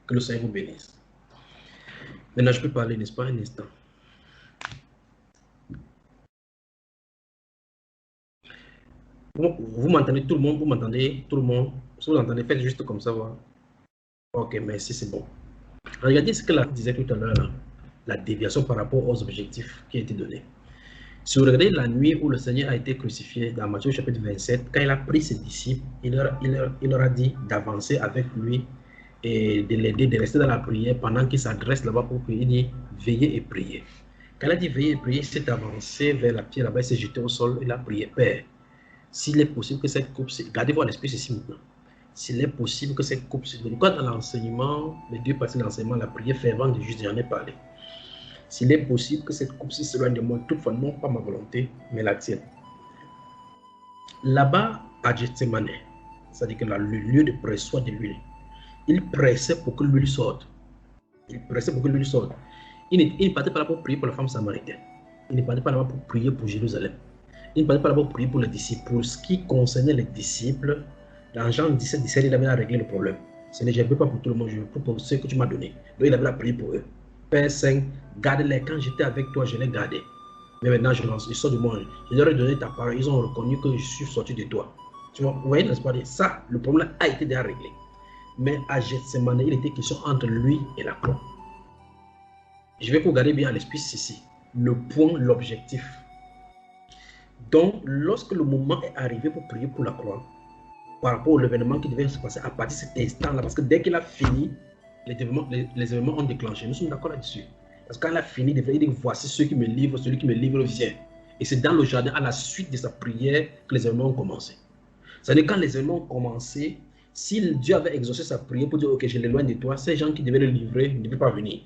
Que le Seigneur vous bénisse. Maintenant, je peux parler, n'est-ce pas, un instant. Vous m'entendez, tout le monde? Vous m'entendez, tout le monde? Si vous entendez, faites juste comme ça. Voilà. Ok, merci, c'est bon. Regardez ce que la disait tout à l'heure, la déviation par rapport aux objectifs qui ont été donnés. Si vous regardez la nuit où le Seigneur a été crucifié dans Matthieu chapitre 27, quand il a pris ses disciples, il leur a dit d'avancer avec lui et de l'aider, de rester dans la prière pendant qu'il s'adresse là-bas pour prier. Il dit veillez et priez. Quand il a dit veillez et priez, il s'est avancé vers la pierre là-bas, il s'est jeté au sol, il a prié Père. S'il est possible que cette coupe, gardez votre esprit ceci maintenant. S'il est possible que cette coupe se donne. Quand dans l'enseignement, les deux parties de l'enseignement, la prière fervente de juste, j'en ai parlé. S'il est possible que cette coupe s'éloigne de moi, toutefois, non pas ma volonté, mais la tienne. Là-bas, à Gethsemane, c'est-à-dire que le lieu de pressoir de l'huile, il pressait pour que l'huile sorte. Il pressait pour que l'huile sorte. Il ne partait pas là pour prier pour la femme samaritaine. Il ne partait pas là pour prier pour Jérusalem. Il ne partait pas là pour prier pour les disciples. Pour ce qui concernait les disciples, dans Jean 17, 17, il avait à régler le problème. Ce n'est pas pour tout le monde, je veux pour ceux que tu m'as donné. Donc il avait à prier pour eux. Père Saint, garde-les. Quand j'étais avec toi, je les gardais. Mais maintenant, ils sortent de moi. Je leur ai donné ta parole. Ils ont reconnu que je suis sorti de toi. Tu vois, vous voyez, n'est-ce pas? Ça, le problème a été déjà réglé. Mais à Gethsemane, il était question entre lui et la croix. Je vais vous garder bien à l'esprit ceci. Le point, l'objectif. Donc, lorsque le moment est arrivé pour prier pour la croix, par rapport à l'événement qui devait se passer à partir de cet instant-là, parce que dès qu'il a fini, les événements ont déclenché. Nous sommes d'accord là-dessus. Parce que quand il a fini, il dit voici ceux qui me livrent, celui qui me livre vient. Et c'est dans le jardin, à la suite de sa prière, que les événements ont commencé. C'est-à-dire quand les événements ont commencé, si Dieu avait exaucé sa prière pour dire ok, je l'éloigne de toi, ces gens qui devaient le livrer ne devaient pas venir.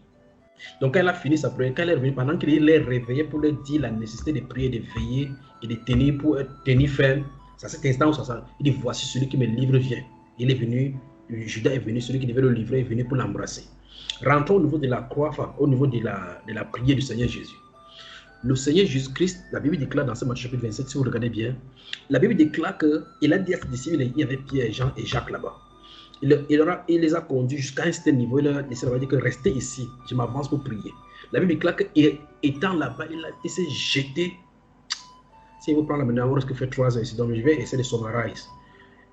Donc quand il a fini sa prière, quand il est revenu, pendant qu'il les réveillait pour leur dire la nécessité de prier, de veiller et de tenir pour tenir ferme, c'est à cet instant où il dit voici celui qui me livre vient. Il est venu, Judas est venu, celui qui devait le livrer est venu pour l'embrasser. Rentrons au niveau de la croix, enfin, au niveau de la prière du Seigneur Jésus. Le Seigneur Jésus-Christ, la Bible déclare dans ce Matthieu chapitre 27, si vous regardez bien, la Bible déclare qu'il a dit à ses disciples, il y avait Pierre, Jean et Jacques là-bas. Il les a conduits jusqu'à un certain niveau, il leur a dit que restez ici, je m'avance pour prier. La Bible déclare qu'étant là-bas, il s'est jeté. Si vous prenez la maintenant, on risque de faire 3 heures ici, donc je vais essayer de summariser.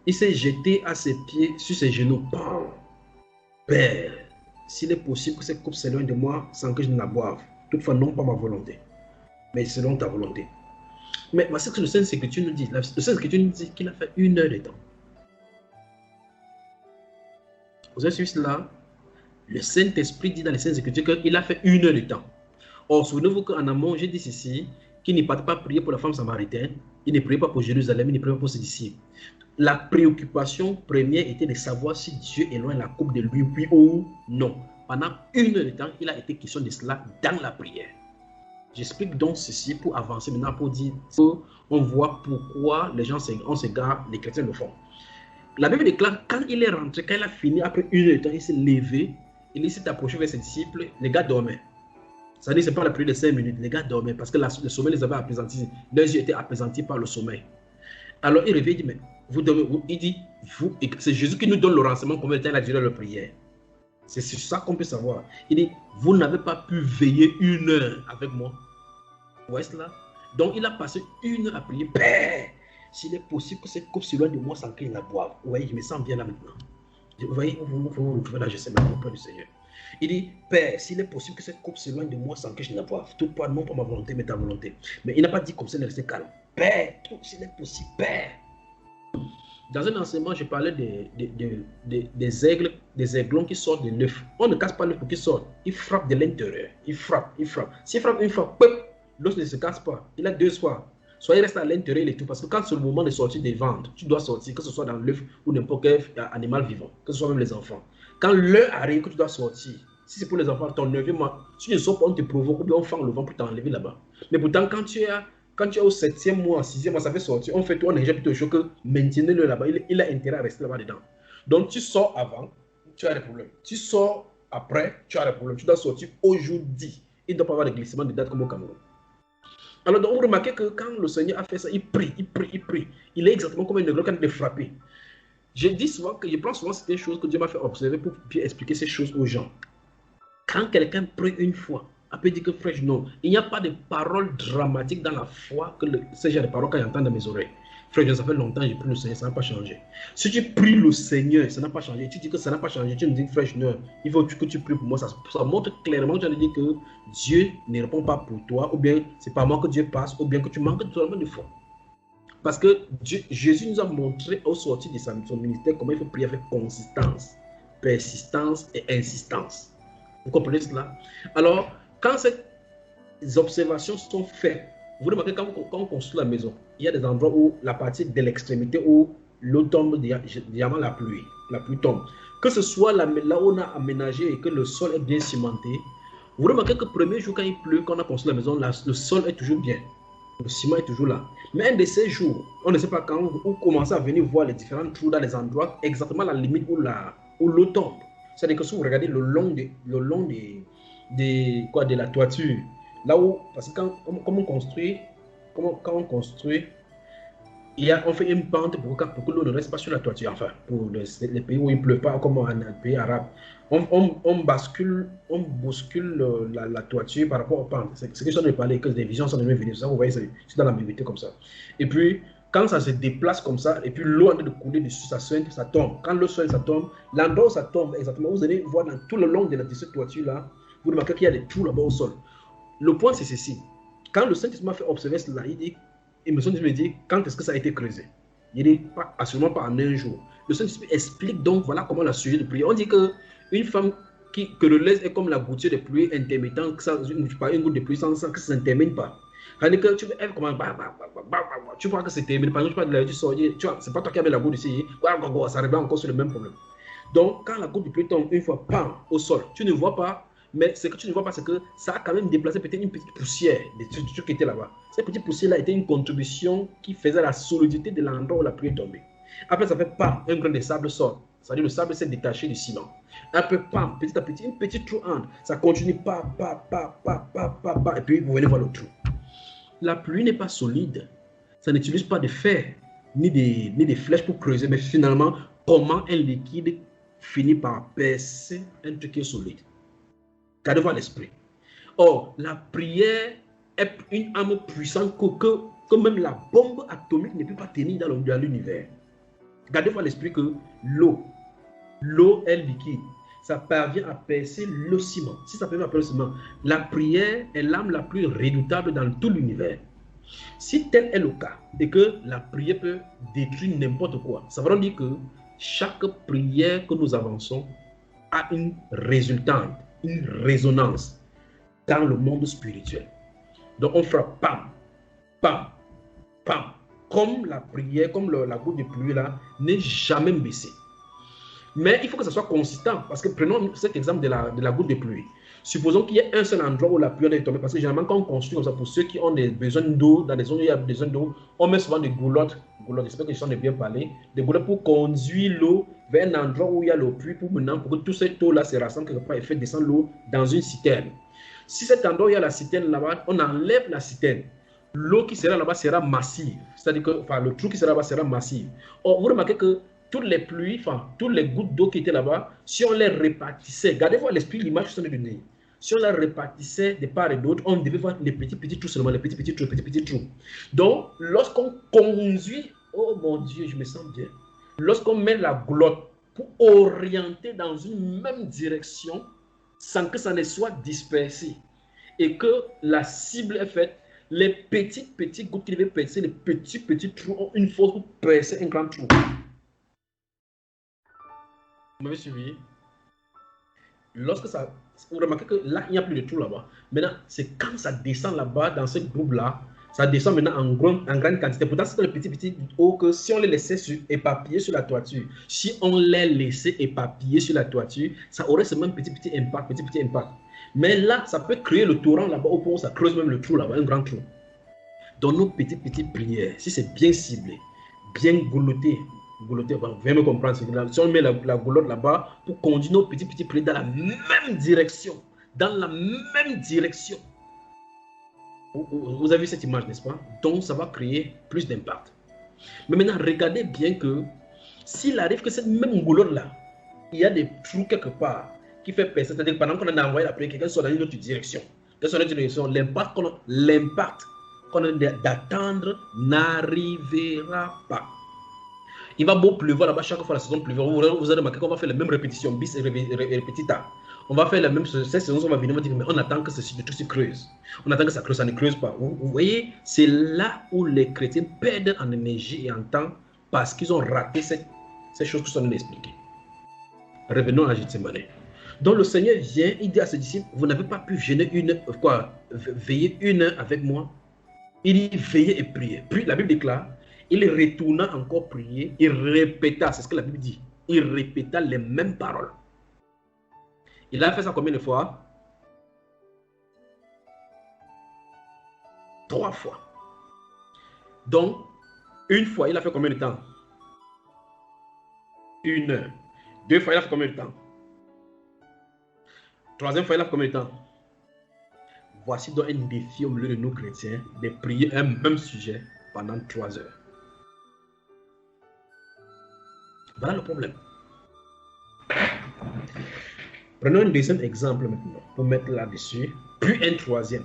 Il s'est jeté à ses pieds, sur ses genoux. Bam! Père, s'il est possible que cette coupe s'éloigne de moi sans que je ne la boive, toutefois non pas ma volonté, mais selon ta volonté. Mais voici ce que le Saint-Écriture nous dit. Le Saint-Écriture nous dit qu'il a fait 1 heure de temps. Vous avez suivi cela? Le Saint-Esprit dit dans les Saint-Écritures qu'il a fait 1 heure de temps. Or, souvenez-vous qu'en amont, j'ai dit ceci, qu'il ne partait pas prier pour la femme samaritaine, il ne priait pas pour Jérusalem, il ne priait pas pour ses disciples. La préoccupation première était de savoir si Dieu éloigne la coupe de lui, oui ou non. Pendant 1 heure de temps, il a été question de cela dans la prière. J'explique donc ceci pour avancer maintenant, pour dire qu'on voit pourquoi les gens s'égarent, les chrétiens le font. La Bible déclare, quand il est rentré, quand il a fini, après 1 heure de temps, il s'est levé, il s'est approché vers ses disciples, les gars dormaient. Ça veut dire que ce n'est pas la prière de 5 minutes, les gars dormaient parce que le sommeil les avait apaisantis, leurs yeux étaient apaisantis par le sommeil. Alors il revient, il dit, mais vous dormez, il dit, c'est Jésus qui nous donne le renseignement combien de temps il a duré leur prière. C'est sur ça qu'on peut savoir. Il dit, vous n'avez pas pu veiller 1 heure avec moi. Vous voyez cela? Donc il a passé 1 heure à prier. Père, s'il est possible que cette coupe s'éloigne de moi sans qu'il la boive. Vous voyez, je me sens bien là maintenant. Vous voyez, vous vous retrouvez là, je sais maintenant auprès du Seigneur. Il dit, Père, s'il est possible que cette coupe s'éloigne de moi sans que je la boive. Toutefois, non pas ma volonté, mais ta volonté. Mais il n'a pas dit comme ça, il est resté calme. Père, s'il est possible, Père. Dans un enseignement, je parlais des aiglons qui sortent de l'œuf. On ne casse pas l'œuf pour qu'ils sortent. Ils frappent de l'intérieur. Ils frappent. S'ils frappent une fois, l'os ne se casse pas. Il a 2 fois. Soit il reste à l'intérieur et tout. Parce que quand c'est le moment de sortir des ventres, tu dois sortir, que ce soit dans l'œuf ou n'importe quel animal vivant, que ce soit même les enfants. Quand l'heure arrive que tu dois sortir, si c'est pour les enfants, ton 9e mois, si tu ne sors pas, on te provoque ou bien on fend le vent pour t'enlever là-bas. Mais pourtant, quand tu as Quand tu es au 7e mois, 6e mois, ça fait sortir. On fait tout, on injecte plutôt chaud que maintenez-le là-bas. Il a intérêt à rester là-bas dedans. Donc, tu sors avant, tu as des problèmes. Tu sors après, tu as des problèmes. Tu dois sortir aujourd'hui. Il ne doit pas avoir de glissement de date comme au Cameroun. Alors, donc, vous remarquez que quand le Seigneur a fait ça, il prie, il prie, il prie. Il est exactement comme un nègre quand il est frappé. Je dis souvent que je pense souvent que c'est des choses que Dieu m'a fait observer pour bien expliquer ces choses aux gens. Quand quelqu'un prie une fois, on peut dire que frère, non, il n'y a pas de paroles dramatiques dans la foi que ce genre de paroles quand j'entends dans mes oreilles. Frère, ça fait longtemps que j'ai pris le Seigneur, ça n'a pas changé. Si tu pries le Seigneur, ça n'a pas changé. Tu dis que ça n'a pas changé, tu me dis, frère, non, il faut que tu pries pour moi. Ça montre clairement que tu as dit que Dieu ne répond pas pour toi, ou bien c'est pas moi que Dieu passe, ou bien que tu manques totalement de foi. Parce que Jésus nous a montré au sortir de son ministère comment il faut prier avec consistance, persistance et insistance. Vous comprenez cela? Alors, quand ces observations sont faites, vous remarquez quand on construit la maison, il y a des endroits où la partie de l'extrémité où l'eau tombe, diamant la pluie tombe. Que ce soit là où on a aménagé et que le sol est bien cimenté, vous remarquez que le premier jour quand il pleut, quand on a construit la maison, le sol est toujours bien. Le ciment est toujours là. Mais un de ces jours, on ne sait pas quand, on commence à venir voir les différents trous dans les endroits, exactement la limite où l'eau tombe. C'est-à-dire que si vous regardez le long de la toiture, là où, parce que quand on construit, on fait une pente pour que l'eau ne reste pas sur la toiture. Enfin, pour les pays où il ne pleut pas, comme en pays arabe, on bouscule la toiture par rapport aux pentes. C'est ce que je suis en train de parler, que des visions sont de venir. Ça, vous voyez, c'est dans l'ambiguïté comme ça. Et puis, quand ça se déplace comme ça, et puis l'eau est en train de couler dessus, ça soigne, ça tombe. Quand l'eau soigne, ça tombe. L'endroit où ça tombe, exactement, vous allez voir dans tout le long de cette toiture-là, vous remarquez qu'il y a des trous là-bas au sol. Le point, c'est ceci. Quand le Saint-Esprit m'a fait observer cela, il me dit, quand est-ce que ça a été creusé? Il dit, absolument pas en un jour. Le Saint-Esprit explique donc, voilà comment la sujet de prière. On dit qu'une femme que le lait est comme la gouttière de pluie intermittent, une goutte de pluie sans que ça ne termine pas. C'est-à-dire que tu commences, tu vois que c'est terminé. Par exemple, tu sors, tu vois, c'est pas toi qui avais la goutte ici, ça revient encore sur le même problème. Donc, quand la goutte de pluie tombe une fois, pam, au sol, tu ne vois pas. Mais ce que tu ne vois pas, c'est que ça a quand même déplacé peut-être une petite poussière des trucs qui étaient là-bas. Cette petite poussière-là était une contribution qui faisait la solidité de l'endroit où la pluie est tombée. Après, ça fait pam, un grain de sable sort. C'est-à-dire le sable s'est détaché du ciment. Après, pam, petit à petit, une petite trou entre. Ça continue, pa, et puis vous venez voir le trou. La pluie n'est pas solide. Ça n'utilise pas de fer, ni des flèches pour creuser. Mais finalement, comment un liquide finit par percer un truc qui est solide? Gardez-vous à l'esprit. Or, la prière est une arme puissante que même la bombe atomique ne peut pas tenir dans l'univers. Gardez-vous à l'esprit que l'eau est liquide. Ça parvient à percer le ciment. Si ça parvient à percer le ciment, la prière est l'arme la plus redoutable dans tout l'univers. Si tel est le cas et que la prière peut détruire n'importe quoi, ça veut dire que chaque prière que nous avançons a une résultante, une résonance dans le monde spirituel. Donc on fera pam, pam, pam, comme la prière, comme la goutte de pluie là, n'est jamais baissée. Mais il faut que ça soit consistant, parce que prenons cet exemple de la goutte de pluie. Supposons qu'il y ait un seul endroit où la pluie est tombée, parce que généralement quand on construit comme ça, pour ceux qui ont des besoins d'eau, dans des zones où il y a besoin d'eau, on met souvent des goulottes, j'espère que je suis bien parlé, des goulottes pour conduire l'eau vers un endroit où il y a l'eau pluie, pour que toute cette eau-là se rassemble quelque part et fait descendre l'eau dans une citerne. Si cet endroit où il y a la citerne là-bas, on enlève la citerne, l'eau qui sera là-bas sera massive, c'est-à-dire que le trou qui sera là-bas sera massif. Or, vous remarquez que toutes les pluies, toutes les gouttes d'eau qui étaient là-bas, si on les répartissait, gardez-vous à l'esprit l'image que je suis en train de donner. Si on les répartissait de part et d'autre, on devait voir les petits trous seulement, les petits trous. Donc, lorsqu'on conduit, oh mon Dieu, je me sens bien. Lorsqu'on met la goulotte pour orienter dans une même direction, sans que ça ne soit dispersé, et que la cible est faite, les petites gouttes qui devaient percer, les petits trous ont une force pour percer un grand trou. Vous m'avez suivi? Lorsque ça, vous remarquez que là, il n'y a plus de trou là-bas. Maintenant, c'est quand ça descend là-bas, dans ce groupe-là, ça descend maintenant en grande quantité. Pourtant, c'est les petits eaux que si on les laissait éparpiller sur la toiture, si on les laissait éparpiller sur la toiture, ça aurait seulement un petit impact, Mais là, ça peut créer le torrent là-bas au point où ça creuse même le trou là-bas, un grand trou. dans nos petites prières, si c'est bien ciblé, bien gouloté, vous venez me comprendre, si on met la goulotte là-bas pour conduire nos petites prières dans la même direction, Vous avez vu cette image, n'est-ce pas? Donc, ça va créer plus d'impact. Mais maintenant, regardez bien que s'il arrive que cette même goulotte-là, il y a des trous quelque part qui fait percer, c'est-à-dire que pendant qu'on a envoyé la prière, quelqu'un soit dans une autre direction. L'impact qu'on a d'attendre n'arrivera pas. Il va beau pleuvoir là-bas chaque fois la saison pleuvoir. Vous allez remarquer qu'on va faire la même répétition, bis et répétita. On va faire la même chose. Cette saison, on va venir, on va dire, mais on attend que tout se creuse. On attend que ça creuse, ça ne creuse pas. Vous voyez, c'est là où les chrétiens perdent en énergie et en temps parce qu'ils ont raté ces choses que je viens d'expliquer. Revenons à Gethsémane. Donc le Seigneur vient, il dit à ses disciples, vous n'avez pas pu veiller 1 heure avec moi. Il dit, veillez et priez. Puis la Bible déclare, il retourna encore prier, il répéta, c'est ce que la Bible dit, il répéta les mêmes paroles. Il a fait ça combien de fois? 3 fois. Donc, une fois, il a fait combien de temps? 1 heure. 2 fois, il a fait combien de temps? 3e fois, il a fait combien de temps? Voici donc un défi au milieu de nous chrétiens de prier un même sujet pendant 3 heures. Voilà le problème. Prenons un deuxième exemple maintenant pour mettre là-dessus, puis un troisième.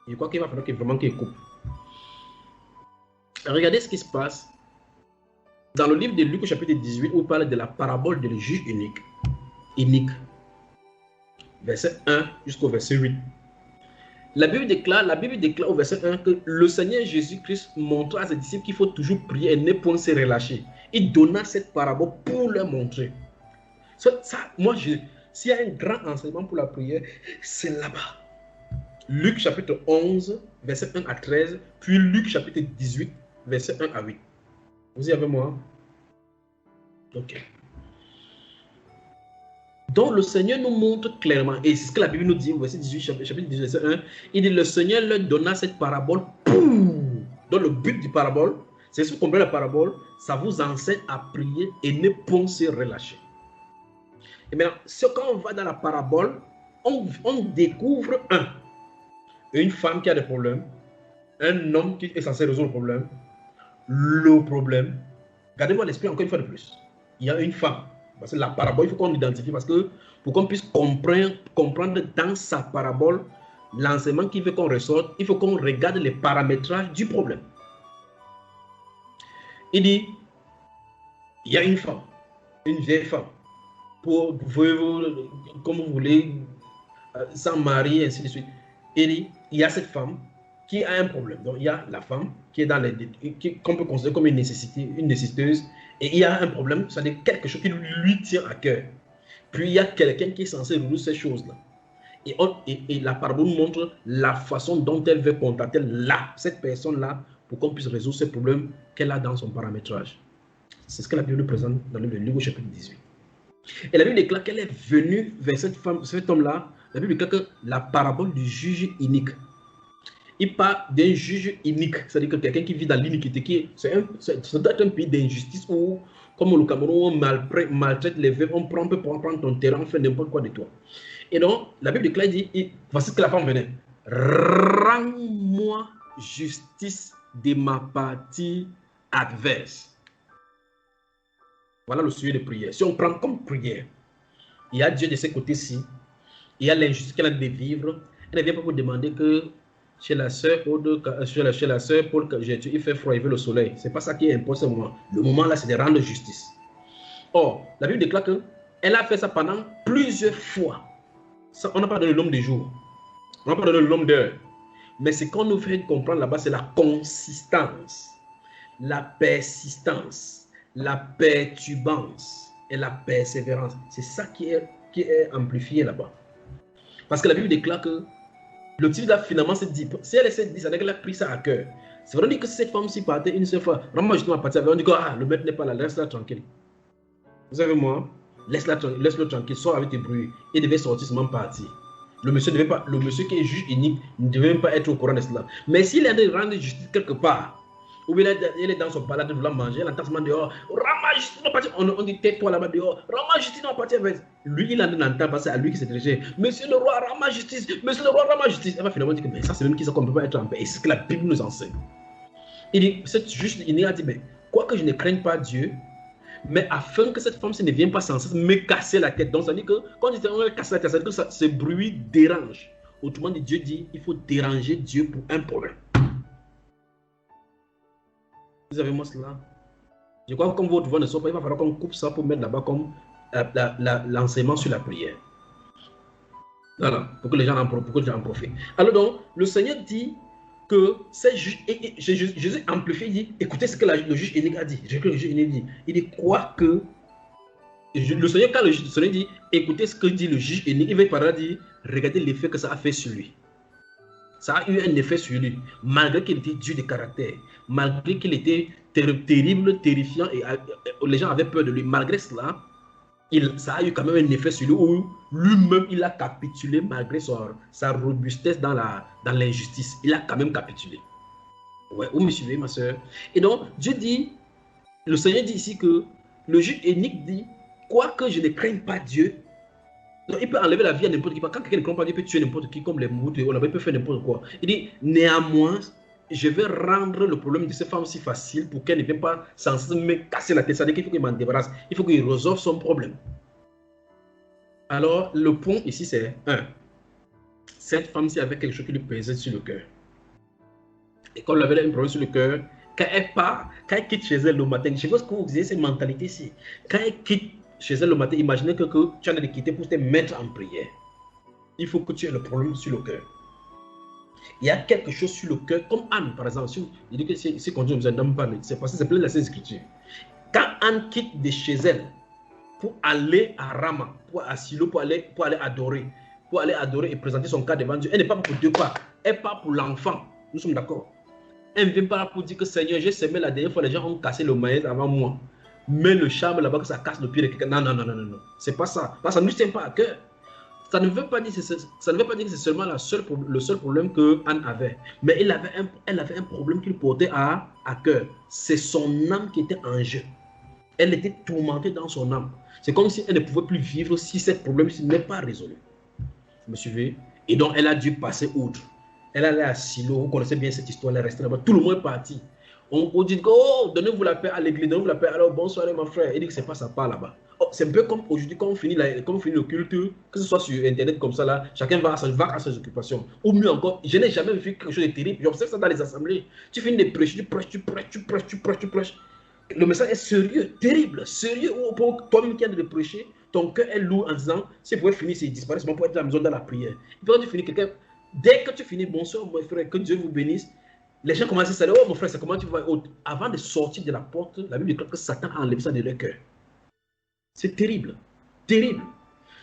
Je crois qu'il va falloir vraiment qu'il coupe. Regardez ce qui se passe dans le livre de Luc au chapitre 18 où il parle de la parabole de le juge unique. Verset 1 jusqu'au verset 8. La Bible déclare au verset 1 que le Seigneur Jésus-Christ montra à ses disciples qu'il faut toujours prier et ne point se relâcher. Il donna cette parabole pour leur montrer. S'il y a un grand enseignement pour la prière, c'est là-bas. Luc chapitre 11, verset 1 à 13, puis Luc chapitre 18, verset 1 à 8. Vous y avez moi? Ok. Donc le Seigneur nous montre clairement, et c'est ce que la Bible nous dit au verset 18, chapitre 18, verset 1, il dit, le Seigneur leur donna cette parabole pour... Donc le but du parabole, c'est si vous comprenez la parabole, ça vous enseigne à prier et ne pas se relâcher. Et maintenant, quand on va dans la parabole, on découvre une femme qui a des problèmes, un homme qui est censé résoudre le problème. Gardez-moi l'esprit encore une fois de plus. Il y a une femme. Parce que la parabole, il faut qu'on l'identifie parce que pour qu'on puisse comprendre dans sa parabole l'enseignement qu'il veut qu'on ressorte, il faut qu'on regarde les paramétrages du problème. Il dit, il y a une femme, une vieille femme, comme vous voulez, sans mari, ainsi de suite. Il dit, il y a cette femme qui a un problème. Donc, il y a la femme qui est qu'on peut considérer comme une nécessiteuse. Et il y a un problème, c'est-à-dire quelque chose qui lui tient à cœur. Puis il y a quelqu'un qui est censé résoudre ces choses-là. Et la parabole montre la façon dont elle veut contacter cette personne-là pour qu'on puisse résoudre ces problèmes qu'elle a dans son paramétrage. C'est ce que la Bible nous présente dans le livre de Luc au chapitre 18. Et la Bible déclare qu'elle est venue vers cet homme-là. La Bible déclare que la parabole du juge unique. Il parle d'un juge unique, c'est-à-dire que quelqu'un qui vit dans l'iniquité, ça doit être un pays d'injustice où, comme au Cameroun, on maltraite les veuves, on peut prendre ton terrain, on fait n'importe quoi de toi. Et donc, la Bible déclare, voici ce que la femme venait. Rends-moi justice de ma partie adverse. Voilà le sujet de prière. Si on prend comme prière, il y a Dieu de ce côté-ci, il y a l'injustice qu'elle a de vivre, elle ne vient pas pour demander que chez la sœur Paul, il fait froid, il veut le soleil. Ce n'est pas ça qui est important au moment. Le moment là, c'est de rendre justice. Or, la Bible déclare qu'elle a fait ça pendant plusieurs fois. Ça, on n'a pas donné le nombre de jours. On n'a pas donné le nombre d'heures. Mais ce qu'on nous fait comprendre là-bas, c'est la consistance, la persistance, la perturbance et la persévérance. C'est ça qui est amplifié là-bas. Parce que la Bible déclare que le type là finalement se dit, si elle essaie de dire, c'est qu'elle a pris ça à cœur. C'est vrai que si cette femme-ci partait une seule fois, vraiment justement partir avec, on dit que le maître n'est pas là, laisse-la tranquille. Vous savez moi, laisse-le tranquille, sors avec tes bruits. Il devait sortir seulement partir. Le monsieur qui est juge unique ne devait même pas être au courant de cela. Mais s'il est en train de rendre justice quelque part, ou bien il est dans son palais de vouloir manger, il entend seulement dehors, rends-moi justice, on dit tais-toi là-bas dehors, rends-moi justice, on partir avec. Lui, il entend passer à lui qui s'est dirigé, monsieur le roi, rends-moi justice, monsieur le roi, rends-moi justice. Elle va finalement dire que mais ça, c'est même qui ça qu'on ne peut pas être en paix. Et c'est ce que la Bible nous enseigne. Il dit, cette juge, il a dit, mais quoique je ne craigne pas Dieu, mais afin que cette femme-ci ne vienne pas sans cesse me casser la tête. Donc, ça veut dire que quand on va casser la tête, ça veut dire que ce bruit dérange. Autrement dit, Dieu dit, il faut déranger Dieu pour un problème. Vous avez moi cela? Je crois que comme votre voix ne soit pas, il va falloir qu'on coupe ça pour mettre là-bas comme l'enseignement sur la prière. Voilà, pour que les gens en profitent. Alors donc, le Seigneur dit que ces juges, Jésus amplifie, il dit, écoutez ce que le juge unique a dit. Il dit quoi que le Seigneur, quand le Seigneur dit, écoutez ce que dit le juge unique, il va par là dire, regardez l'effet que ça a fait sur lui. Ça a eu un effet sur lui, malgré qu'il était dur de caractère, malgré qu'il était terrible, terrifiant, et les gens avaient peur de lui. Malgré cela, ça a eu quand même un effet sur lui, où lui-même, il a capitulé malgré sa robustesse dans l'injustice. Il a quand même capitulé. Ouais, vous me suivez, ma soeur? Et donc, Dieu dit, le Seigneur dit ici que le juge unique dit, quoique je ne craigne pas Dieu, donc il peut enlever la vie à n'importe qui. Quand quelqu'un ne craint pas Dieu, il peut tuer n'importe qui, comme les moutons, il peut faire n'importe quoi. Il dit, néanmoins, je vais rendre le problème de cette femme si facile pour qu'elle ne vienne pas sans cesse me casser la tête. C'est-à-dire qu'il faut qu'il m'en débarrasse. Il faut qu'il résolve son problème. Alors, le point ici, c'est 1. Cette femme-ci avait quelque chose qui lui pesait sur le cœur. Et quand elle avait un problème sur le cœur, quand elle quitte chez elle le matin, je sais pas ce que vous disiez, cette mentalité-ci. Quand elle quitte chez elle le matin, imaginez que tu as de quitter pour te mettre en prière. Il faut que tu aies le problème sur le cœur. Il y a quelque chose sur le cœur, comme Anne, par exemple. Il dit que c'est quand Dieu nous a donné pas, c'est parce que c'est plein de la Sainte Écriture. Quand Anne quitte de chez elle pour aller à Rama, à Silo, pour aller adorer et présenter son cas devant Dieu, elle n'est pas pour deux pas, elle part pour l'enfant. Nous sommes d'accord. Elle ne vient pas pour dire que Seigneur, j'ai semé la dernière fois, les gens ont cassé le maïs avant moi. Mais le charme là-bas, que ça casse le pied de quelqu'un. Non. C'est pas ça. Ça ne nous tient pas à cœur. Ça ne veut pas dire que c'est seulement le seul problème que Anne avait. Mais elle avait un problème qu'il portait à cœur. C'est son âme qui était en jeu. Elle était tourmentée dans son âme. C'est comme si elle ne pouvait plus vivre si ce problème n'est pas résolu. Vous me suivez? Et donc, elle a dû passer outre. Elle allait à Silo. Vous connaissez bien cette histoire. Elle est restée là-bas. Tout le monde est parti. On dit que, oh, donnez-vous la paix à l'église. Donnez-vous la paix. Alors, bonsoir, mon frère. Il dit que c'est pas ça part là-bas. Oh, c'est un peu comme aujourd'hui, quand on finit le culte, que ce soit sur Internet comme ça, là, chacun va à ses occupations. Ou mieux encore, je n'ai jamais vu quelque chose de terrible. J'observe ça dans les assemblées. Tu finis de prêcher, tu prêches. Le message est sérieux, terrible, sérieux. Pour toi-même qui as de prêcher, ton cœur est lourd en disant, si vous pouvez finir, c'est disparaître, pour être dans la maison dans la prière. Et puis quand tu finis, dès que tu finis, bonsoir, mon frère, que Dieu vous bénisse. Les gens commencent à se dire, oh mon frère, c'est comment tu vas? Avant de sortir de la porte, la Bible dit que Satan a enlevé ça de leur cœur. C'est terrible, terrible.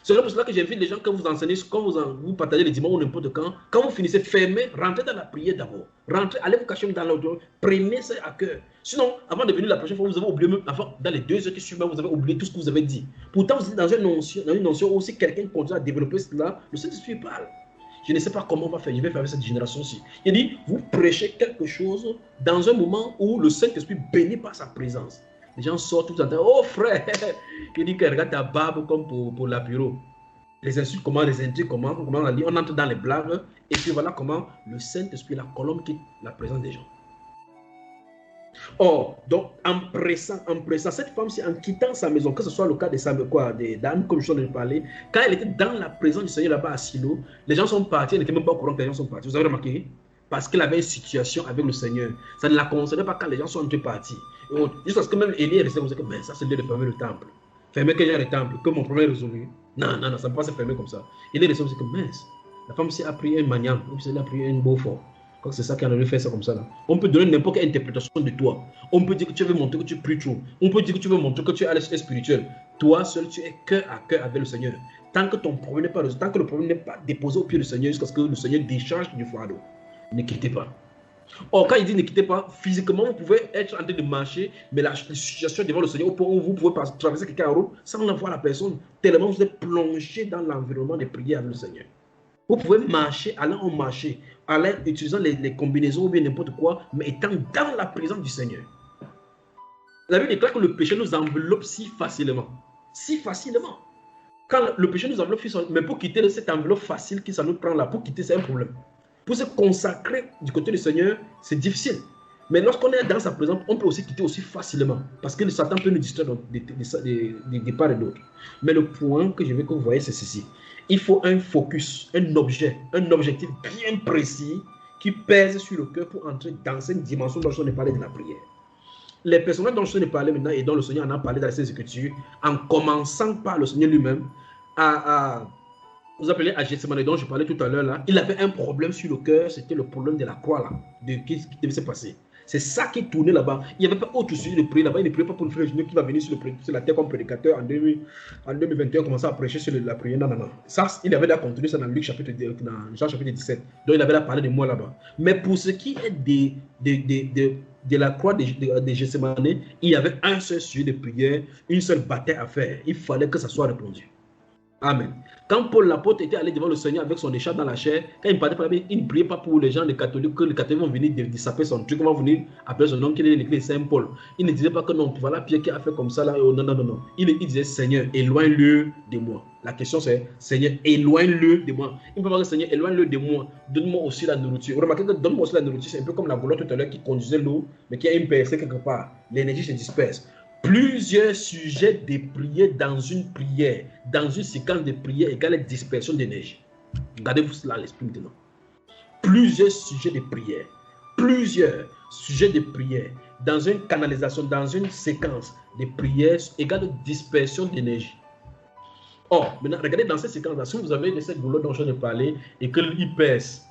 C'est pour cela que j'invite les gens, quand vous enseignez, quand vous partagez les dimanches ou n'importe quand vous finissez, fermez, rentrez dans la prière d'abord. Rentrez, allez vous cacher dans l'autre, prenez ça à cœur. Sinon, avant de venir la prochaine fois, vous avez oublié, même avant, dans les 2 heures qui suivent, vous avez oublié tout ce que vous avez dit. Pourtant, vous êtes dans une notion où si quelqu'un continue à développer cela, le Saint-Esprit parle. Je ne sais pas comment on va faire, je vais faire avec cette génération-ci. Il dit, vous prêchez quelque chose dans un moment où le Saint-Esprit bénit par sa présence. Les gens sortent tout le temps, oh frère, il dit que regarde ta barbe comme pour l'apéro. Les insultes, comment, les intrigues, comment on entre dans les blagues, et puis voilà comment le Saint-Esprit, la colombe quitte la présence des gens. Or, donc, en pressant, cette femme-ci, en quittant sa maison, que ce soit le cas d'Anne, comme je viens de parler, quand elle était dans la présence du Seigneur là-bas à Silo, les gens sont partis, elle n'était même pas au courant que les gens sont partis. Vous avez remarqué? Parce qu'elle avait une situation avec le Seigneur. Ça ne la concernait pas quand les gens sont entrés partis. Jusqu'à ce que même Élie est resté, vous savez que ça c'est le lieu de fermer le temple. Fermer quel genre de temple? Que mon problème est résolu. Non, ça ne peut pas se fermer comme ça. Il est resté, vous savez que mince. La femme a pris un maniam, elle a pris un beau fort. C'est ça qui a fait ça comme ça. Là. On peut donner n'importe quelle interprétation de toi. On peut dire que tu veux montrer que tu pries trop. On peut dire que tu veux montrer que tu es à l'esprit spirituel. Toi seul, tu es cœur à cœur avec le Seigneur. Tant que ton problème n'est pas résolu, tant que le problème n'est pas déposé au pied du Seigneur, jusqu'à ce que le Seigneur décharge du fardeau. Ne quittez pas. Or, quand il dit ne quittez pas, physiquement, vous pouvez être en train de marcher, mais la situation devant le Seigneur, au point où vous pouvez traverser quelqu'un en route sans en voir la personne, tellement vous êtes plongé dans l'environnement de prière avec le Seigneur. Vous pouvez marcher, aller en marché, aller utilisant les combinaisons ou bien n'importe quoi, mais étant dans la présence du Seigneur. La Bible déclare que le péché nous enveloppe si facilement. Si facilement. Quand le péché nous enveloppe, mais pour quitter cette enveloppe facile qui ça nous prend là, pour quitter, c'est un problème. Pour se consacrer du côté du Seigneur, c'est difficile. Mais lorsqu'on est dans sa présence, on peut aussi quitter aussi facilement. Parce que le Satan peut nous distraire des parts et d'autres. Mais le point que je veux que vous voyez, c'est ceci. Il faut un focus, un objectif bien précis qui pèse sur le cœur pour entrer dans cette dimension dont je ai parlé de la prière. Les personnages dont je ai parlé maintenant et dont le Seigneur en a parlé dans les Écritures, en commençant par le Seigneur lui-même, vous appelez à Gethsemane dont je parlais tout à l'heure là, il avait un problème sur le cœur, c'était le problème de la croix là, de ce qui devait se passer. C'est ça qui tournait là-bas. Il n'y avait pas autre sujet de prier là-bas. Il ne priait pas pour le frère Junior qui va venir sur la terre comme prédicateur en 2021, commencer à prêcher sur la prière. Non, non, non. Ça, il avait déjà continué ça dans Luc chapitre, dans Jean chapitre 17. Donc, il avait déjà parlé de moi là-bas. Mais pour ce qui est de la croix de Gethsemane, il y avait un seul sujet de prière, une seule bataille à faire. Il fallait que ça soit répondu. Amen. Quand Paul l'apôtre était allé devant le Seigneur avec son écharpe dans la chair, quand il parlait par la Bible, il ne priait pas pour les gens, les catholiques, que les catholiques vont venir dissiper son truc, vont venir appeler son nom, qu'il est l'église Saint-Paul. Il ne disait pas que non, voilà Pierre qui a fait comme ça, là, non, non, non, non. Il disait, Seigneur, éloigne-le de moi. La question c'est, Seigneur, éloigne-le de moi. Il ne peut pas dire, Seigneur, éloigne-le de moi, donne-moi aussi la nourriture. Remarquez que donne-moi aussi la nourriture, c'est un peu comme la goulotte tout à l'heure qui conduisait l'eau, mais qui a une percée quelque part. L'énergie se disperse. Plusieurs sujets de prière dans une prière, dans une séquence de prière égale dispersion d'énergie. Regardez-vous cela à l'esprit maintenant. Plusieurs sujets de prière, dans une canalisation, dans une séquence de prière égale dispersion d'énergie. Or, maintenant, regardez dans cette séquence-là, si vous avez cette goulotte dont je viens de parler et qu'il pèse,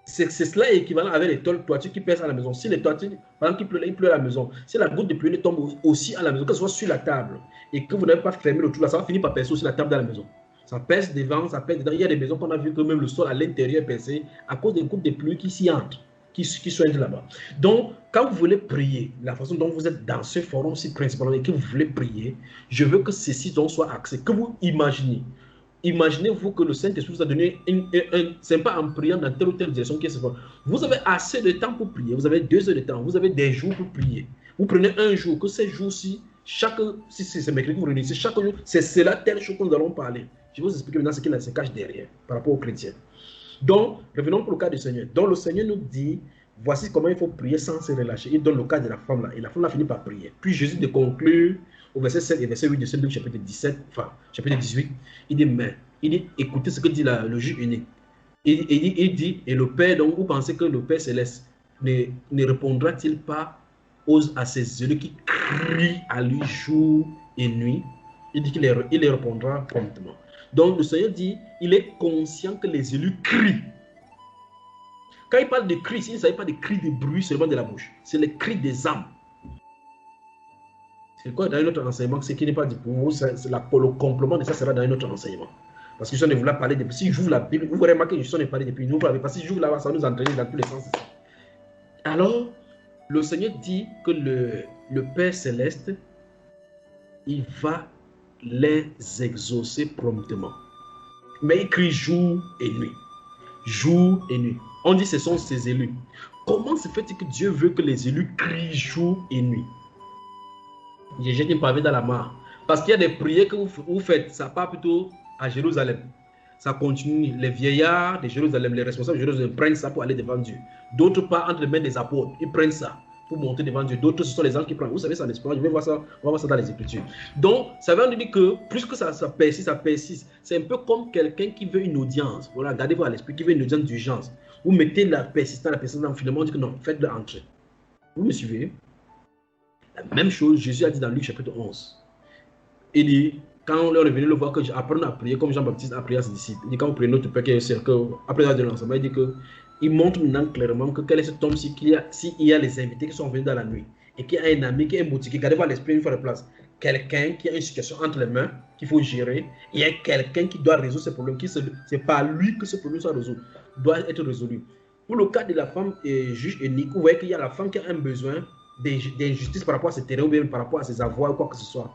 c'est cela équivalent avec les toitures qui pèsent à la maison. Si les toitures, par exemple, il pleut à la maison, si la goutte de pluie tombe aussi à la maison, que ce soit sur la table, et que vous n'avez pas fermé le trou là, ça va finir par percer aussi la table de la maison. Ça pèse devant, ça pèse dedans. Il y a des maisons qu'on a vu que même le sol à l'intérieur est percé à cause des gouttes de pluie qui s'y entrent, qui soignent là-bas. Donc, quand vous voulez prier, la façon dont vous êtes dans ce forum-ci principalement et que vous voulez prier, je veux que ceci soit axé, que vous imaginez. Imaginez-vous que le Saint-Esprit vous a donné c'est pas en priant dans telle ou telle direction qui se fait. Vous avez assez de temps pour prier. Vous avez 2 heures de temps. Vous avez des jours pour prier. Vous prenez un jour, que ces jours-ci, si c'est mercredi que vous réunissez, chaque jour, c'est cela, telle chose que nous allons parler. Je vais vous expliquer maintenant ce qu'il se cache derrière par rapport aux chrétiens. Donc, revenons pour le cas du Seigneur. Donc, le Seigneur nous dit, voici comment il faut prier sans se relâcher. Il donne le cas de la femme là. Et la femme là finit par prier. Puis Jésus de conclure au verset 7 et verset 8 de Saint Luc chapitre 17, enfin chapitre 18, il dit, écoutez ce que dit le juge unique. Il dit, et le Père, donc vous pensez que le Père céleste ne répondra-t-il pas à ses élus qui crient à lui jour et nuit? Il dit qu'il les répondra promptement. Donc le Seigneur dit, il est conscient que les élus crient. Quand il parle de cris, il ne s'agit pas de cris de bruit seulement de la bouche, c'est les cris des âmes. C'est quoi dans un autre enseignement, ce qui n'est pas dit pour vous, le complément de ça sera dans un autre enseignement. Parce que je ne voulais parler depuis. Si j'ouvre la Bible, vous remarquez que je ne parler depuis. Parce que si j'ouvre là-bas, ça va nous entraîner dans tous les sens. Alors, le Seigneur dit que le Père Céleste, il va les exaucer promptement. Mais il crie jour et nuit. Jour et nuit. On dit que ce sont ses élus. Comment se fait-il que Dieu veut que les élus crient jour et nuit? J'ai jeté un pavé dans la mare. Parce qu'il y a des prières que vous faites, ça part plutôt à Jérusalem. Ça continue. Les vieillards de Jérusalem, les responsables de Jérusalem prennent ça pour aller devant Dieu. D'autres partent entre les mains des apôtres. Ils prennent ça pour monter devant Dieu. D'autres, ce sont les anges qui prennent. Vous savez ça, n'est-ce pas? Je vais voir ça, on va voir ça dans les Écritures. Donc, ça veut dire que plus que ça persiste. C'est un peu comme quelqu'un qui veut une audience. Voilà, gardez-vous à l'esprit, qui veut une audience d'urgence. Vous mettez la persistance dans finalement, on dit que non, faites-le entrer. Vous me suivez? La même chose, Jésus a dit dans Luc chapitre 11. Il dit, quand on leur est venu le voir, que j'apprends à prier comme Jean-Baptiste a prié à ses disciples. Il dit, quand vous priez notre Père qui est au ciel, après la de l'ensemble, il dit que il montre maintenant clairement que quel est cet homme s'il y a les invités qui sont venus dans la nuit et qu'il y a un ami qui est motivé, gardez-vous à l'esprit une fois de place. Quelqu'un qui a une situation entre les mains qu'il faut gérer, il y a quelqu'un qui doit résoudre ce problème, c'est par lui que ce problème soit résolu, doit être résolu. Pour le cas de la femme juge unique, vous voyez qu'il y a la femme qui a un besoin d'injustice par rapport à ses terrains ou bien par rapport à ses avoirs ou quoi que ce soit.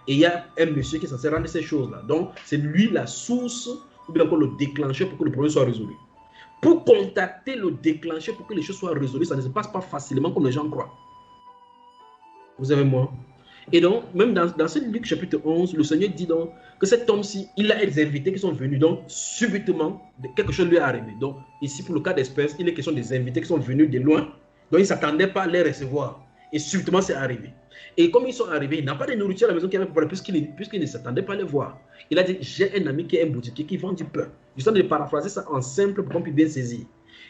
Et il y a un monsieur qui est censé rendre ces choses-là. Donc, c'est lui la source ou bien encore le déclencheur pour que le problème soit résolu. Pour contacter le déclencheur pour que les choses soient résolues, ça ne se passe pas facilement comme les gens croient. Vous avez moi. Et donc, même dans ce Luc chapitre 11, le Seigneur dit donc que cet homme-ci, il a des invités qui sont venus, donc subitement, quelque chose lui est arrivé. Donc, ici, pour le cas d'espèce, il est question des invités qui sont venus de loin, donc il ne s'attendait pas à les recevoir. Et subitement, c'est arrivé. Et comme ils sont arrivés, il n'a pas de nourriture à la maison qui avait préparé, puisqu'il ne s'attendait pas à les voir. Il a dit, j'ai un ami qui est un boutiquier qui vend du pain. Je suis en train de paraphraser ça en simple pour qu'on puisse bien saisir.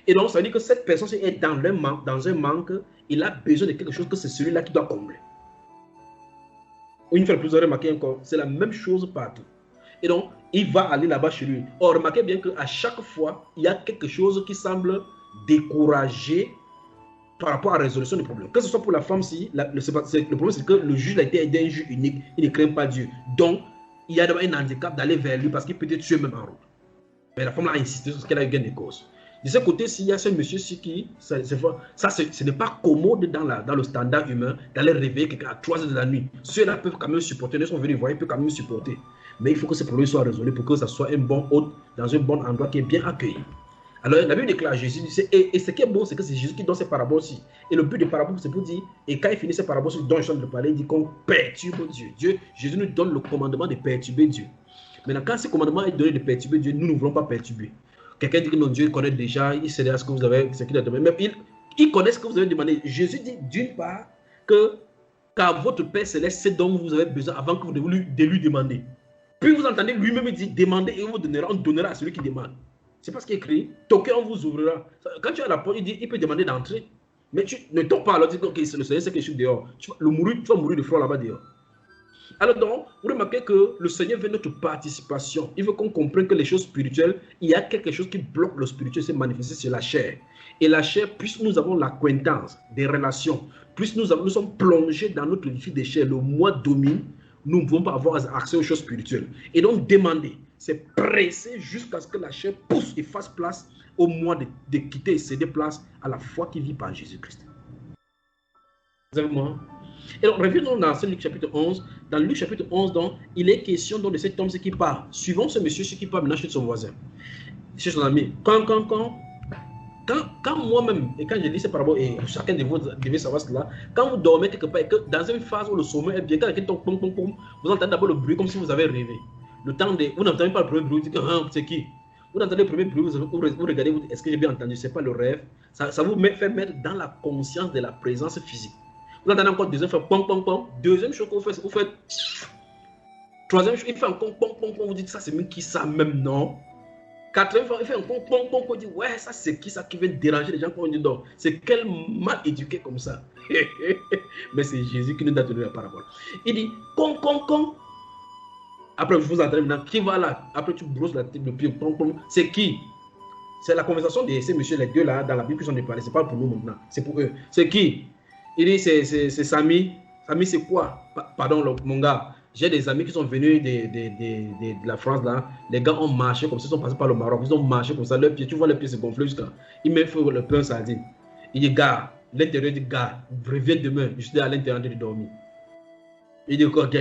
Et donc, ça veut dire que cette personne est dans un manque, il a besoin de quelque chose que c'est celui-là qui doit combler. Une fois de plus, vous aurez remarqué encore, c'est la même chose partout. Et donc, il va aller là-bas chez lui. Or, remarquez bien qu'à chaque fois, il y a quelque chose qui semble décourager par rapport à la résolution du problème. Que ce soit pour la femme, si le problème, c'est que le juge a été un juge unique, il ne craint pas Dieu. Donc, il y a un handicap d'aller vers lui parce qu'il peut être tué même en route. Mais la femme a insisté sur ce qu'elle a eu gain de cause. De ce côté, s'il y a ce monsieur-ci qui, ce n'est pas commode dans le standard humain d'aller réveiller quelqu'un à 3 heures de la nuit. Ceux-là peuvent quand même supporter, ils sont venus voir, ils peuvent quand même supporter. Mais il faut que ce problème soit résolu pour que ça soit un bon hôte dans un bon endroit qui est bien accueilli. Alors, la Bible déclare Jésus, et ce qui est bon, c'est que c'est Jésus qui donne ces paraboles-ci. Et le but des paraboles, c'est pour dire, et quand il finit ces paraboles dont je suis en train de parler, il dit qu'on perturbe Dieu. Jésus nous donne le commandement de perturber Dieu. Maintenant, quand ce commandement est donné de perturber Dieu, nous ne voulons pas perturber. Quelqu'un dit que non, Dieu connaît déjà, il sait à ce que vous avez, ce qu'il a demandé. Même il connaît ce que vous avez demandé. Jésus dit d'une part que car votre Père Céleste sait dont vous avez besoin avant que vous de lui demander. Puis vous entendez lui-même dire demandez et on donnera à celui qui demande. C'est pas ce qui est écrit. Toquez, on vous ouvrira. Quand tu as la porte, il peut demander d'entrer. Mais tu ne toques pas alors, dis ok, c'est le Seigneur, c'est que je suis dehors. Tu vas mourir de froid là-bas dehors. Alors donc, vous remarquez que le Seigneur veut notre participation. Il veut qu'on comprenne que les choses spirituelles, il y a quelque chose qui bloque le spirituel, c'est manifesté sur la chair. Et la chair, plus nous avons l'acquaintance des relations, plus nous sommes plongés dans notre vie des chairs, le moi domine, nous ne pouvons pas avoir accès aux choses spirituelles. Et donc, demander, c'est presser jusqu'à ce que la chair pousse et fasse place au moi de quitter et céder place à la foi qui vit par Jésus-Christ. Vous avez moi? Et donc, revenons dans ce Luc chapitre 11. Dans Luc chapitre 11, donc, il est question donc, de cet homme qui part. Suivons ce monsieur qui part maintenant chez son voisin, chez son ami. Quand moi-même, et quand je lis ces paraboles, et chacun de vous devez savoir cela, quand vous dormez quelque part, et que dans une phase où le sommeil est bien, quand quelqu'un tombe, vous entendez d'abord le bruit comme si vous avez rêvé. Le temps de, vous n'entendez pas le premier bruit, vous dites c'est qui? Vous entendez le premier bruit, vous regardez, est-ce que j'ai bien entendu? Ce n'est pas le rêve. Ça vous fait mettre dans la conscience de la présence physique. Vous entendez encore deuxième fois, pom, pom, pom. Deuxième chose que vous faites. Troisième chose, il fait encore pom, pom, pom. Vous dites, ça c'est même qui ça même, non? Quatrième fois, il fait encore pom, pom, pom. Vous dites, ouais, ça c'est qui ça qui vient déranger les gens quand on dit non? C'est quel mal éduqué comme ça? Mais c'est Jésus qui nous a donné la parabole. Il dit, con. Après, vous entendez maintenant, qui va là? Après, tu brosses la tête, le pied, pom, pom. C'est qui? C'est la conversation de ces messieurs, les deux là, dans la Bible qui sont parlé. C'est pas pour nous maintenant, c'est pour eux. C'est qui? Il dit, c'est Samy. Samy, c'est quoi? Pardon, mon gars. J'ai des amis qui sont venus de la France, là. Les gars ont marché comme ça, ils sont passés par le Maroc. Ils ont marché comme ça. Leurs pieds, tu vois, leurs pieds se gonfler jusqu'à. Ils mettent le pain sardine. Il dit, gars, l'intérieur dit, gars, reviens demain. Je suis à l'intérieur de dormir. Il dit, ok,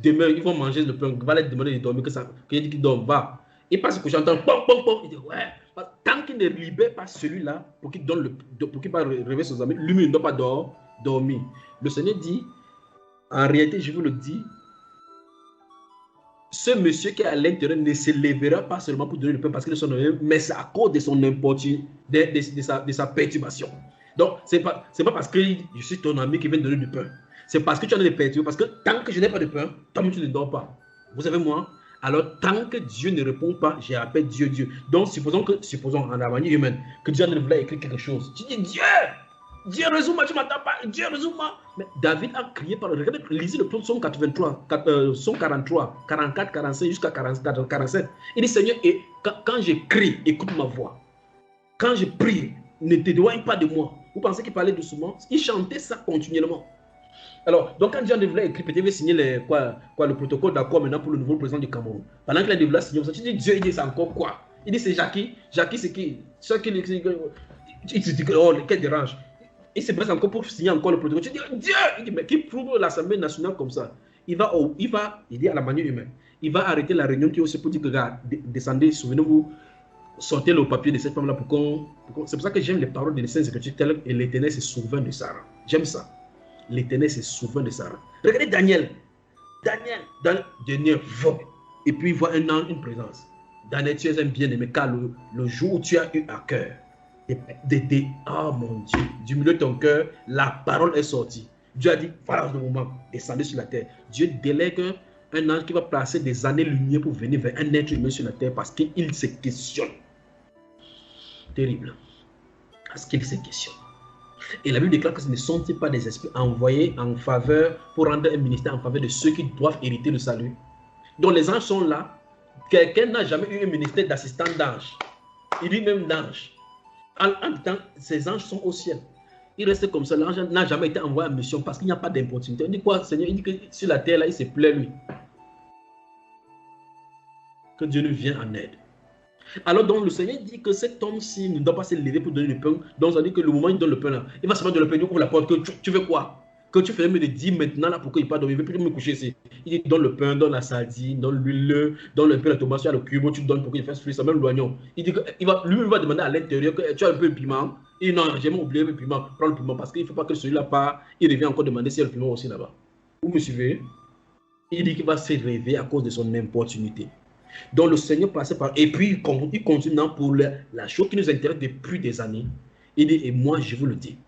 demain, ils vont manger le pain. Va leur demander de dormir. Qu'il dit qu'il dort, va. Il passe coucher, entend, pom. Il dit, ouais. Tant qu'il ne libère pas celui-là pour qu'il va réveiller ses amis, lui, il ne doit pas dormir. Le Seigneur dit, en réalité, je vous le dis, ce monsieur qui est à l'intérieur ne se lèvera pas seulement pour donner le pain parce qu'il est son homme, mais c'est à cause de son importunité, de sa perturbation. Donc, ce n'est pas parce que je suis ton ami qui vient donner du pain. C'est parce que tu en as des perturbations. Parce que tant que je n'ai pas de pain, toi, tu ne dors pas. Vous savez, moi, alors tant que Dieu ne répond pas, j'appelle Dieu. Donc, supposons en la manière humaine, que Dieu ne voulait écrire quelque chose. Tu dis, Dieu, résume-moi, tu ne m'entends pas. Dieu, résume-moi. Mais David a crié par le regard. Lisez le psaume 83, psaume 43, 44, 45 jusqu'à 44, 47. Il dit, Seigneur, et quand je crie, écoute ma voix. Quand je prie, ne t'éloigne pas de moi. Vous pensez qu'il parlait doucement? Il chantait ça continuellement. Alors, donc quand Jean de Vla écrit, peut-être il veut signer le protocole d'accord maintenant pour le nouveau président du Cameroun. Pendant que la de Vla signe, tu dis Dieu, il dit c'est encore quoi? Il dit c'est Jackie. Jackie, c'est qui? Ceux qui il se dit oh, quel dérange. Il se presse encore pour signer encore le protocole. Tu dis Dieu, il dit mais qui prouve l'Assemblée nationale comme ça? il dit à la manière humaine, il va arrêter la réunion qui est aussi pour dire que, regarde, descendez, souvenez-vous, sortez le papier de cette femme-là c'est pour ça que j'aime les paroles des Saintes Écritures telles que l'Éternel se souvient de Sarah. J'aime ça. L'Éternel se souvient de Sarah. Regardez Daniel. Daniel voit. Et puis il voit un ange, une présence. Daniel, tu es un bien-aimé, car le jour où tu as eu à cœur, oh mon Dieu, du milieu de ton cœur, la parole est sortie. Dieu a dit, voilà le moment, descendez sur la terre. Dieu délègue un ange qui va placer des années-lumière pour venir vers un être humain sur la terre parce qu'il se questionne. Terrible. Parce qu'il se questionne. Et la Bible déclare que ce ne sont pas des esprits envoyés en faveur, pour rendre un ministère en faveur de ceux qui doivent hériter le salut. Donc les anges sont là. Quelqu'un n'a jamais eu un ministère d'assistant d'ange. Il dit même d'ange. En même temps, ces anges sont au ciel. Il reste comme ça. L'ange n'a jamais été envoyé en mission parce qu'il n'y a pas d'importunité. On dit quoi, Seigneur? Il dit que sur la terre, là, il se plaît, lui. Que Dieu nous vienne en aide. Alors, donc, le Seigneur dit que cet homme-ci ne doit pas se lever pour donner le pain. Donc, ça dit que le moment où il donne le pain, là, il va se mettre dans le pain, il ouvre la porte. Que tu veux quoi? Que tu fais me le dire maintenant, là, pour qu'il ne pas dormir. Il ne veut plus me coucher ici. Il dit, donne le pain, donne la sardine, donne l'huile, donne le pain, la tomate, tu as le cube, tu donnes pour qu'il fasse fruit, ça, même l'oignon. Il dit que lui-même va demander à l'intérieur que tu as un peu de piment. Il dit, non, j'ai même oublié le piment. Prends le piment parce qu'il ne faut pas que celui-là part. Il revient encore demander s'il y a le piment aussi là-bas. Vous me suivez? Il dit qu'il va se réveiller à cause de son importunité. Donc le Seigneur passait par... Et puis il continue pour la chose qui nous intéresse depuis des années. Il dit, et moi je vous le dis.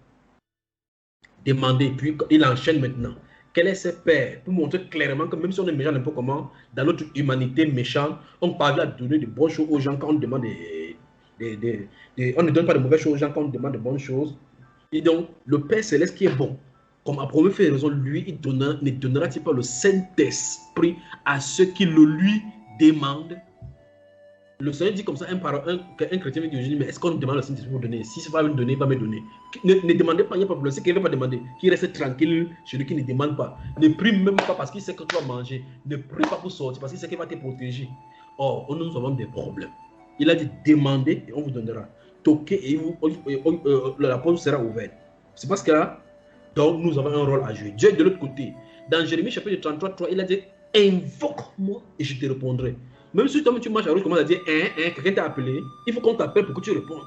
Demandez, puis il enchaîne maintenant. Quel est ce père? Pour montrer clairement que même si on est méchant n'importe comment, dans notre humanité méchante, on parvient à donner de bonnes choses aux gens quand on demande on ne donne pas de mauvaises choses aux gens quand on demande de bonnes choses. Et donc, le Père Céleste qui est bon, comme a promis fait raison, lui, ne donnera-t-il pas le Saint-Esprit à ceux qui le lui demandent? Le Seigneur dit comme ça, un chrétien vient dire, mais est-ce qu'on me demande le Saint-Esprit pour donner? Si ça va me donner, il va me donner. Ne demandez pas, il n'y a pas de problème. C'est qu'il ne va pas demander, qu'il reste tranquille, celui qui ne demande pas. Ne prie même pas parce qu'il sait que tu vas manger. Ne prie pas pour sortir parce qu'il sait qu'il va te protéger. Or, nous avons des problèmes. Il a dit, demandez et on vous donnera. Toquez et la porte sera ouverte. C'est parce que donc nous avons un rôle à jouer. Dieu est de l'autre côté. Dans Jérémie chapitre 33, 3, il a dit, invoque-moi et je te répondrai. Même si toi tu marches à route, commence à dire, quelqu'un t'a appelé, il faut qu'on t'appelle pour que tu répondes.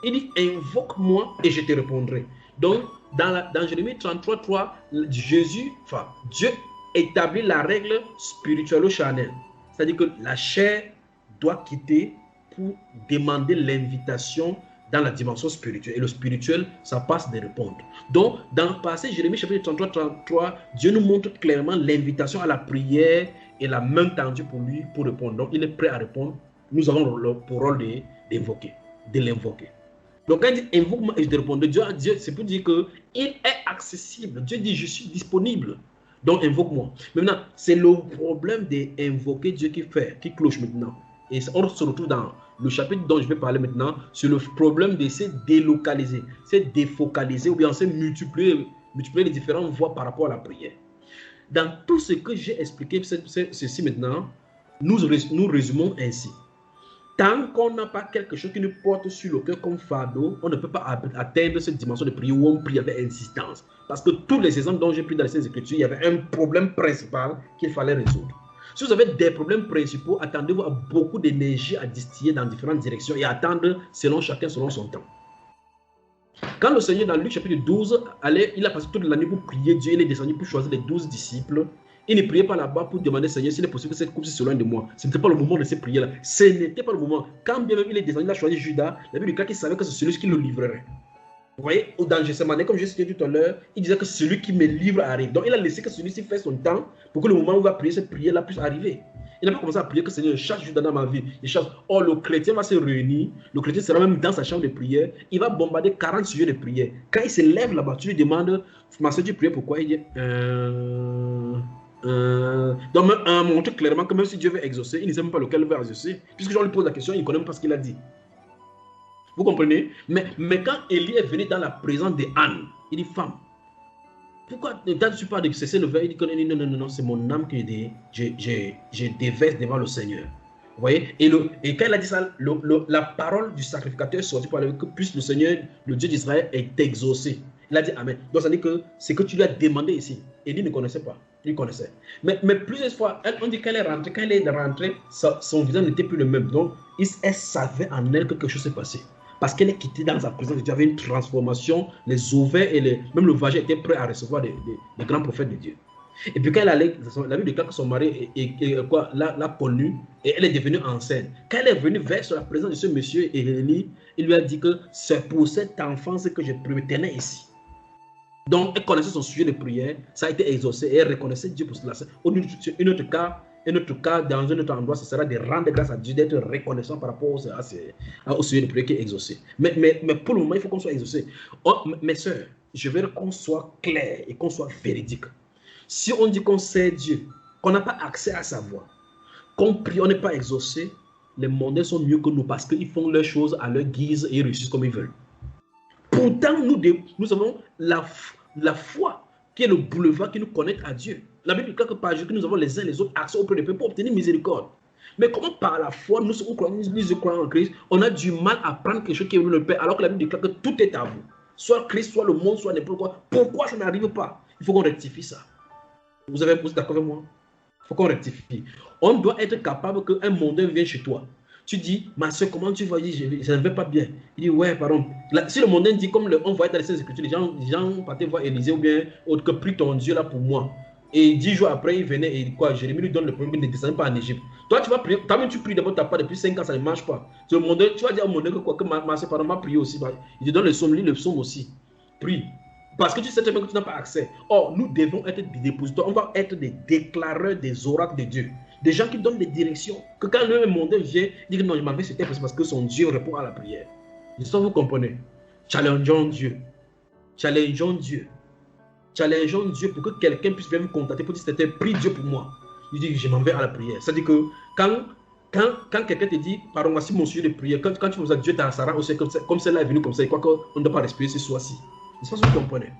Il dit, invoque-moi et je te répondrai. Donc, dans Jérémie 33, 3, Dieu établit la règle spirituelle-charnelle. C'est-à-dire que la chair doit quitter pour demander l'invitation dans la dimension spirituelle. Et le spirituel, ça passe de répondre. Donc, dans le passage Jérémie chapitre 33, 33, Dieu nous montre clairement l'invitation à la prière et la main tendue pour lui pour répondre. Donc, il est prêt à répondre. Nous avons pour rôle d'invoquer, de l'invoquer. Donc, quand il dit invoque-moi et je te répondrai, Dieu, c'est pour dire qu'il est accessible. Dieu dit je suis disponible. Donc, invoque-moi. Maintenant, c'est le problème d'invoquer Dieu qui cloche maintenant. Et on se retrouve dans le chapitre dont je vais parler maintenant sur le problème de se délocaliser, se défocaliser ou bien se multiplier les différentes voies par rapport à la prière. Dans tout ce que j'ai expliqué, ceci maintenant, nous résumons ainsi. Tant qu'on n'a pas quelque chose qui nous porte sur le cœur comme fardeau, on ne peut pas atteindre cette dimension de prière où on prie avec insistance. Parce que tous les exemples dont j'ai pris dans les Saintes Écritures, il y avait un problème principal qu'il fallait résoudre. Si vous avez des problèmes principaux, attendez-vous à beaucoup d'énergie à distiller dans différentes directions et attendre chacun selon son temps. Quand le Seigneur, dans Luc chapitre 12, il a passé toute l'année pour prier Dieu, il est descendu pour choisir les 12 disciples. Il ne priait pas là-bas pour demander Seigneur s'il est possible que cette coupe soit loin de moi. Ce n'était pas le moment de ces prières-là. Ce n'était pas le moment. Quand bien même il est descendu, il a choisi Judas, la Bible dit qu'il savait que c'est celui qui le livrerait. Vous voyez, dans Gethsemane, comme je citais tout à l'heure, il disait que celui qui me livre arrive. Donc il a laissé que celui-ci fasse son temps pour que le moment où il va prier cette prière-là puisse arriver. Il n'a pas commencé à prier que Seigneur, chasse Judas dans ma vie. Il chasse. Or, le chrétien va se réunir. Le chrétien sera même dans sa chambre de prière. Il va bombarder 40 sujets de prière. Quand il se lève là-bas, tu lui demandes, ma soeur, tu pries pourquoi? Il dit, donc, montre clairement que même si Dieu veut exaucer, il ne sait même pas lequel veut exaucer. Puisque Jean lui pose la question, il ne connaît même pas ce qu'il a dit. Vous comprenez? Mais quand Élie est venu dans la présence de Anne, il dit, femme, pourquoi quand tu parles de cesser le verre, il dit non, c'est mon âme que je déverse devant le Seigneur. Vous voyez? Et quand il a dit ça, la parole du sacrificateur est sortie pour aller que puisse le Seigneur, le Dieu d'Israël, est exaucé. Il a dit Amen. Donc ça dit que c'est que tu lui as demandé ici. Élie ne connaissait pas. Il connaissait. Mais plusieurs fois, on dit qu'elle est rentrée. Quand elle est rentrée, son visage n'était plus le même. Donc, elle savait en elle que quelque chose s'est passé. Parce qu'elle est quittée dans sa présence. Il y avait une transformation. Les ovaires et même le vagin étaient prêts à recevoir des grands prophètes de Dieu. Et puis quand elle allait, la Bible déclare que son mari l'a connue et elle est devenue enceinte. Quand elle est venue vers la présence de ce monsieur Élie, il lui a dit que c'est pour cette enfance que je tenais ici. Donc, elle connaissait son sujet de prière, ça a été exaucé et elle reconnaissait Dieu pour cela. Un autre cas, dans un autre endroit, ce sera de rendre grâce à Dieu, d'être reconnaissant par rapport au sujet de prière qui est exaucé. Mais pour le moment, il faut qu'on soit exaucé. Oh, mes soeurs, je veux qu'on soit clair et qu'on soit véridique. Si on dit qu'on sait Dieu, qu'on n'a pas accès à sa voix, qu'on prie, on n'est pas exaucé, les mondains sont mieux que nous parce qu'ils font leurs choses à leur guise et ils réussissent comme ils veulent. Pourtant, nous avons la foi qui est le boulevard qui nous connecte à Dieu. La Bible dit quelque part que nous avons les uns les autres accès auprès de Dieu pour obtenir miséricorde. Mais comment par la foi, nous croyons en Christ, on a du mal à prendre quelque chose qui est le Père, alors que la Bible déclare que tout est à vous. Soit Christ, soit le monde, soit n'importe quoi. Pourquoi ça n'arrive pas? Il faut qu'on rectifie ça. Vous êtes d'accord avec moi? Il faut qu'on rectifie. On doit être capable qu'un mondain vienne chez toi. Tu dis, ma soeur, comment tu vas? Je ne vais pas bien. Il dit, ouais, pardon. Là, si le mondain dit, comme on voit dans les Saintes Écritures, les gens partaient voir Élisée ou bien, que prie ton Dieu là pour moi. Et 10 jours après, il venait et quoi, Jérémie lui donne le problème, il ne descend pas en Égypte. Toi, tu vas prier, toi-même tu pries d'abord ta part depuis 5 ans, ça ne marche pas. Tu vas dire au mondain que quoi, que ma soeur, pardon, m'a prié aussi. Il te donne le psaume, lis le psaume aussi. Prie. Parce que tu sais très bien que tu n'as pas accès. Or, nous devons être des dépositaires, on va être des déclareurs des oracles de Dieu. Des gens qui donnent des directions. Que quand le mondain vient, dit que non, je m'en vais, c'était parce que son Dieu répond à la prière. J'espère que vous comprenez. Challengeons Dieu. Challengeons Dieu. Challengeons Dieu pour que quelqu'un puisse venir me contacter pour dire c'était prie Dieu pour moi. Il dit je m'en vais à la prière. C'est-à-dire que quand quelqu'un te dit pardon, voici mon sujet de prière, quand tu vois Dieu t'a aussi comme celle-là est venue comme ça, il croit qu'on ne doit pas respirer ce soir-ci. J'espère que vous comprenez.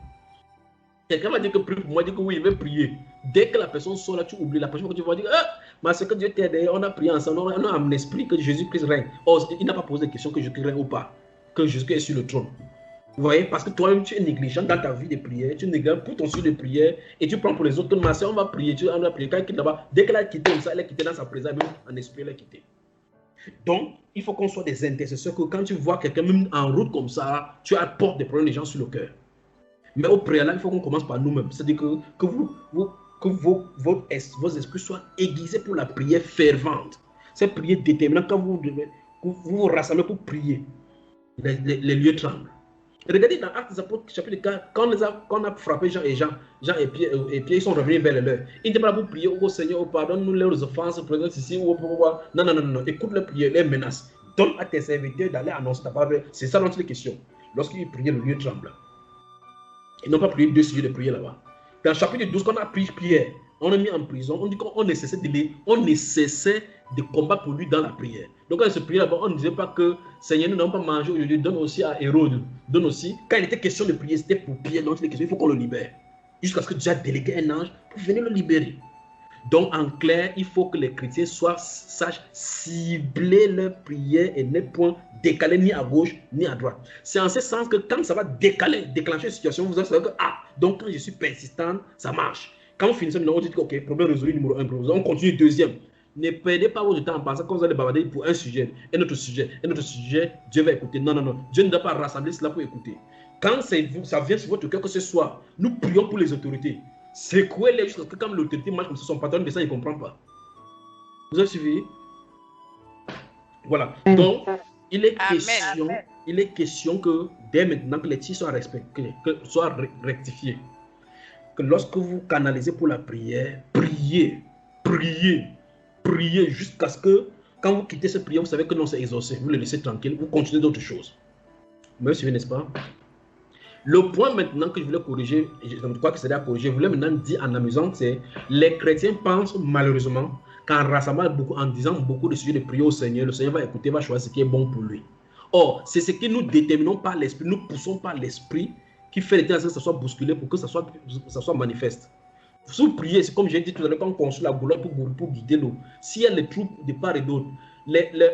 Quelqu'un va dire que prie pour moi, dit que oui, je vais prier. Dès que la personne sort là, tu oublies. La prochaine fois que tu vas dire, mais c'est que Dieu t'aide, on a prié ensemble, on a un esprit que Jésus-Christ règne. Or, il n'a pas posé de question que Jésus-Christ règne ou pas, que Jésus-Christ est sur le trône. Vous voyez, parce que toi-même, tu es négligent dans ta vie de prière, tu négliges pour ton sujet de prière et tu prends pour les autres que ma soeur, on va prier, on va prier. Quand elle quitte là-bas, dès qu'elle a quitté comme ça, elle est quittée dans sa présence, même en esprit, elle est quittée. Donc, il faut qu'on soit des intercesseurs, que quand tu vois quelqu'un même en route comme ça, tu apportes des problèmes des gens sur le cœur. Mais au préalable, il faut qu'on commence par nous-mêmes. C'est-à-dire que vos esprits soient aiguisés pour la prière fervente. Cette prière déterminante, quand vous vous rassemblez pour prier, les lieux tremblent. Regardez dans Actes des Apôtres, chapitre 4, quand on a frappé Jean et Pierre, ils sont revenus vers leur. Ils n'étaient pas là pour prier, oh Seigneur, pardonne-nous leurs offenses, présentes ici, ou non, écoute leur prière, les menaces. Donne à tes serviteurs d'aller annoncer ta parole. C'est ça notre question. Lorsqu'ils priaient, le lieu tremble. Ils n'ont pas prié 2 sujets de prière là-bas. Dans le chapitre 12, quand on a pris Pierre, on a mis en prison, on dit qu'on ne cessait de combattre pour lui dans la prière. Donc quand il se priait là-bas, on ne disait pas que Seigneur, nous n'avons pas mangé aujourd'hui, donne aussi à Hérode, donne aussi. Quand il était question de prier, c'était pour Pierre, donc il faut qu'on le libère. Jusqu'à ce que Dieu a délégué un ange pour venir le libérer. Donc en clair, il faut que les chrétiens sachent cibler leur prière et ne point décaler ni à gauche ni à droite. C'est en ce sens que quand ça va déclencher une situation, vous allez savoir que donc quand je suis persistant, ça marche. Quand vous finissez, on dit que ok, problème résolu numéro 1, on continue deuxième. Ne perdez pas votre temps en pensant que vous allez bavarder pour un sujet, un autre sujet, Dieu va écouter. Non. Dieu ne doit pas rassembler cela pour écouter. Quand ça vient sur votre cœur que ce soit, nous prions pour les autorités. Secouez-les jusqu'à ce que quand l'autorité marche comme ça, son patron de ça, il ne comprend pas. Vous avez suivi? Voilà. Donc, il est question que dès maintenant que les tirs soient respectés, que soient rectifiés, que lorsque vous canalisez pour la prière, priez jusqu'à ce que quand vous quittez cette prière, vous savez que non, c'est exaucé. Vous le laissez tranquille, vous continuez d'autres choses. Vous me suivez, n'est-ce pas? Le point maintenant que je voulais corriger, je crois que c'est à corriger, je voulais maintenant dire en amusant, c'est les chrétiens pensent malheureusement qu'en rassemblant beaucoup, en disant beaucoup de sujets de prière au Seigneur, le Seigneur va écouter, va choisir ce qui est bon pour lui. Or, c'est ce que nous déterminons par l'esprit, nous poussons par l'esprit qui fait les temps que ça soit bousculé pour que ça soit manifeste. Si vous priez, c'est comme j'ai dit tout à l'heure, quand on construit la goulette pour guider l'eau, s'il y a les trous de part et d'autre,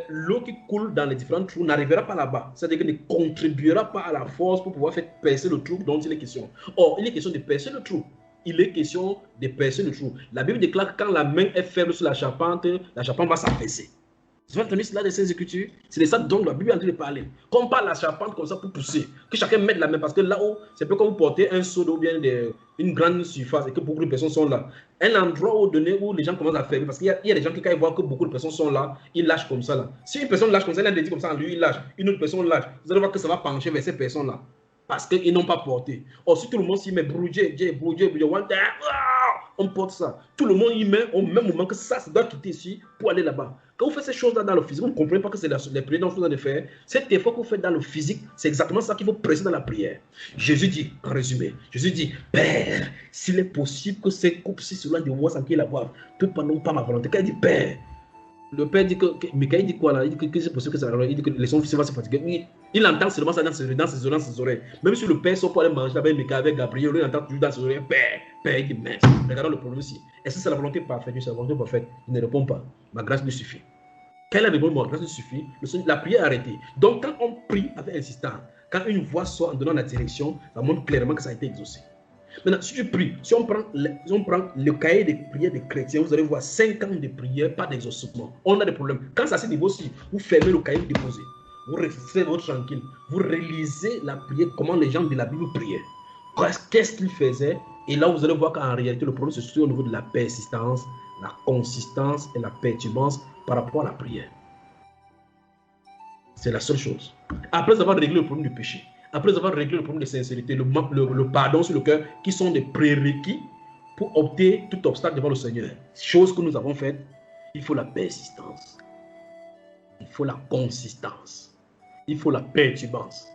l'eau qui coule dans les différents trous n'arrivera pas là-bas. C'est-à-dire qu'elle ne contribuera pas à la force pour pouvoir faire percer le trou dont il est question. Or, il est question de percer le trou. il est question de percer le trou. La Bible déclare que quand la main est faible sur la charpente va s'affaisser. Vous avez entendu cela de ces Écritures? C'est de ça dont la Bible est en train de parler. Qu'on parle la charpente comme ça pour pousser. Que chacun mette la main. Parce que là-haut, c'est un peu comme vous portez un seau d'eau bien une grande surface et que beaucoup de personnes sont là. Un endroit donné où les gens commencent à faire. Parce qu'il y a des gens qui, quand ils voient que beaucoup de personnes sont là, ils lâchent comme ça. Là. Si une personne lâche comme ça, il a dit comme ça, lui, il lâche. Une autre personne lâche. Vous allez voir que ça va pencher vers ces personnes-là. Parce qu'ils n'ont pas porté. Or, si tout le monde s'y met, on porte ça. Tout le monde y met au même moment que ça doit quitter ici pour aller là-bas. Quand vous faites ces choses-là dans le physique, vous ne comprenez pas que c'est les prières dont vous allez faire. Cet effort que vous faites dans le physique, c'est exactement ça qu'il faut presser dans la prière. Jésus dit, en résumé, Jésus dit, Père, s'il est possible que ces coupes, si cela de moi sans qu'il la boive, tout pendant pas ma volonté. Quand il dit, Père, le père dit que, Michael dit quoi là? Il dit que c'est possible que ça arrive. Il dit que son fils va se fatiguer. Il entend seulement ça dans ses oreilles. Même si le père sort pour aller manger avec Michael, avec Gabriel, il entend toujours dans ses oreilles. Père, il dit mince. Regardons le problème ici. Est-ce que c'est la volonté parfaite? C'est la volonté parfaite. Il ne répond pas. Ma grâce lui suffit. Quand il a répondu, ma grâce lui suffit, la prière est arrêtée. Donc quand on prie avec insistance, quand une voix sort en donnant la direction, ça montre clairement que ça a été exaucé. Maintenant, si tu pries, si on prend le cahier de prières des chrétiens, vous allez voir 5 ans de prière, pas d'exaucement. On a des problèmes. Quand ça à ce niveau-ci, vous fermez le cahier, vous déposez. Vous restez votre tranquille. Vous réalisez la prière, comment les gens de la Bible priaient. Qu'est-ce qu'ils faisaient? Et là, vous allez voir qu'en réalité, le problème se situe au niveau de la persistance, la consistance et la perturbance par rapport à la prière. C'est la seule chose. Après avoir réglé le problème du péché, après avoir réglé le problème de sincérité, le pardon sur le cœur, qui sont des prérequis pour opter tout obstacle devant le Seigneur. Chose que nous avons faite, il faut la persistance. Il faut la consistance. Il faut la perturbance.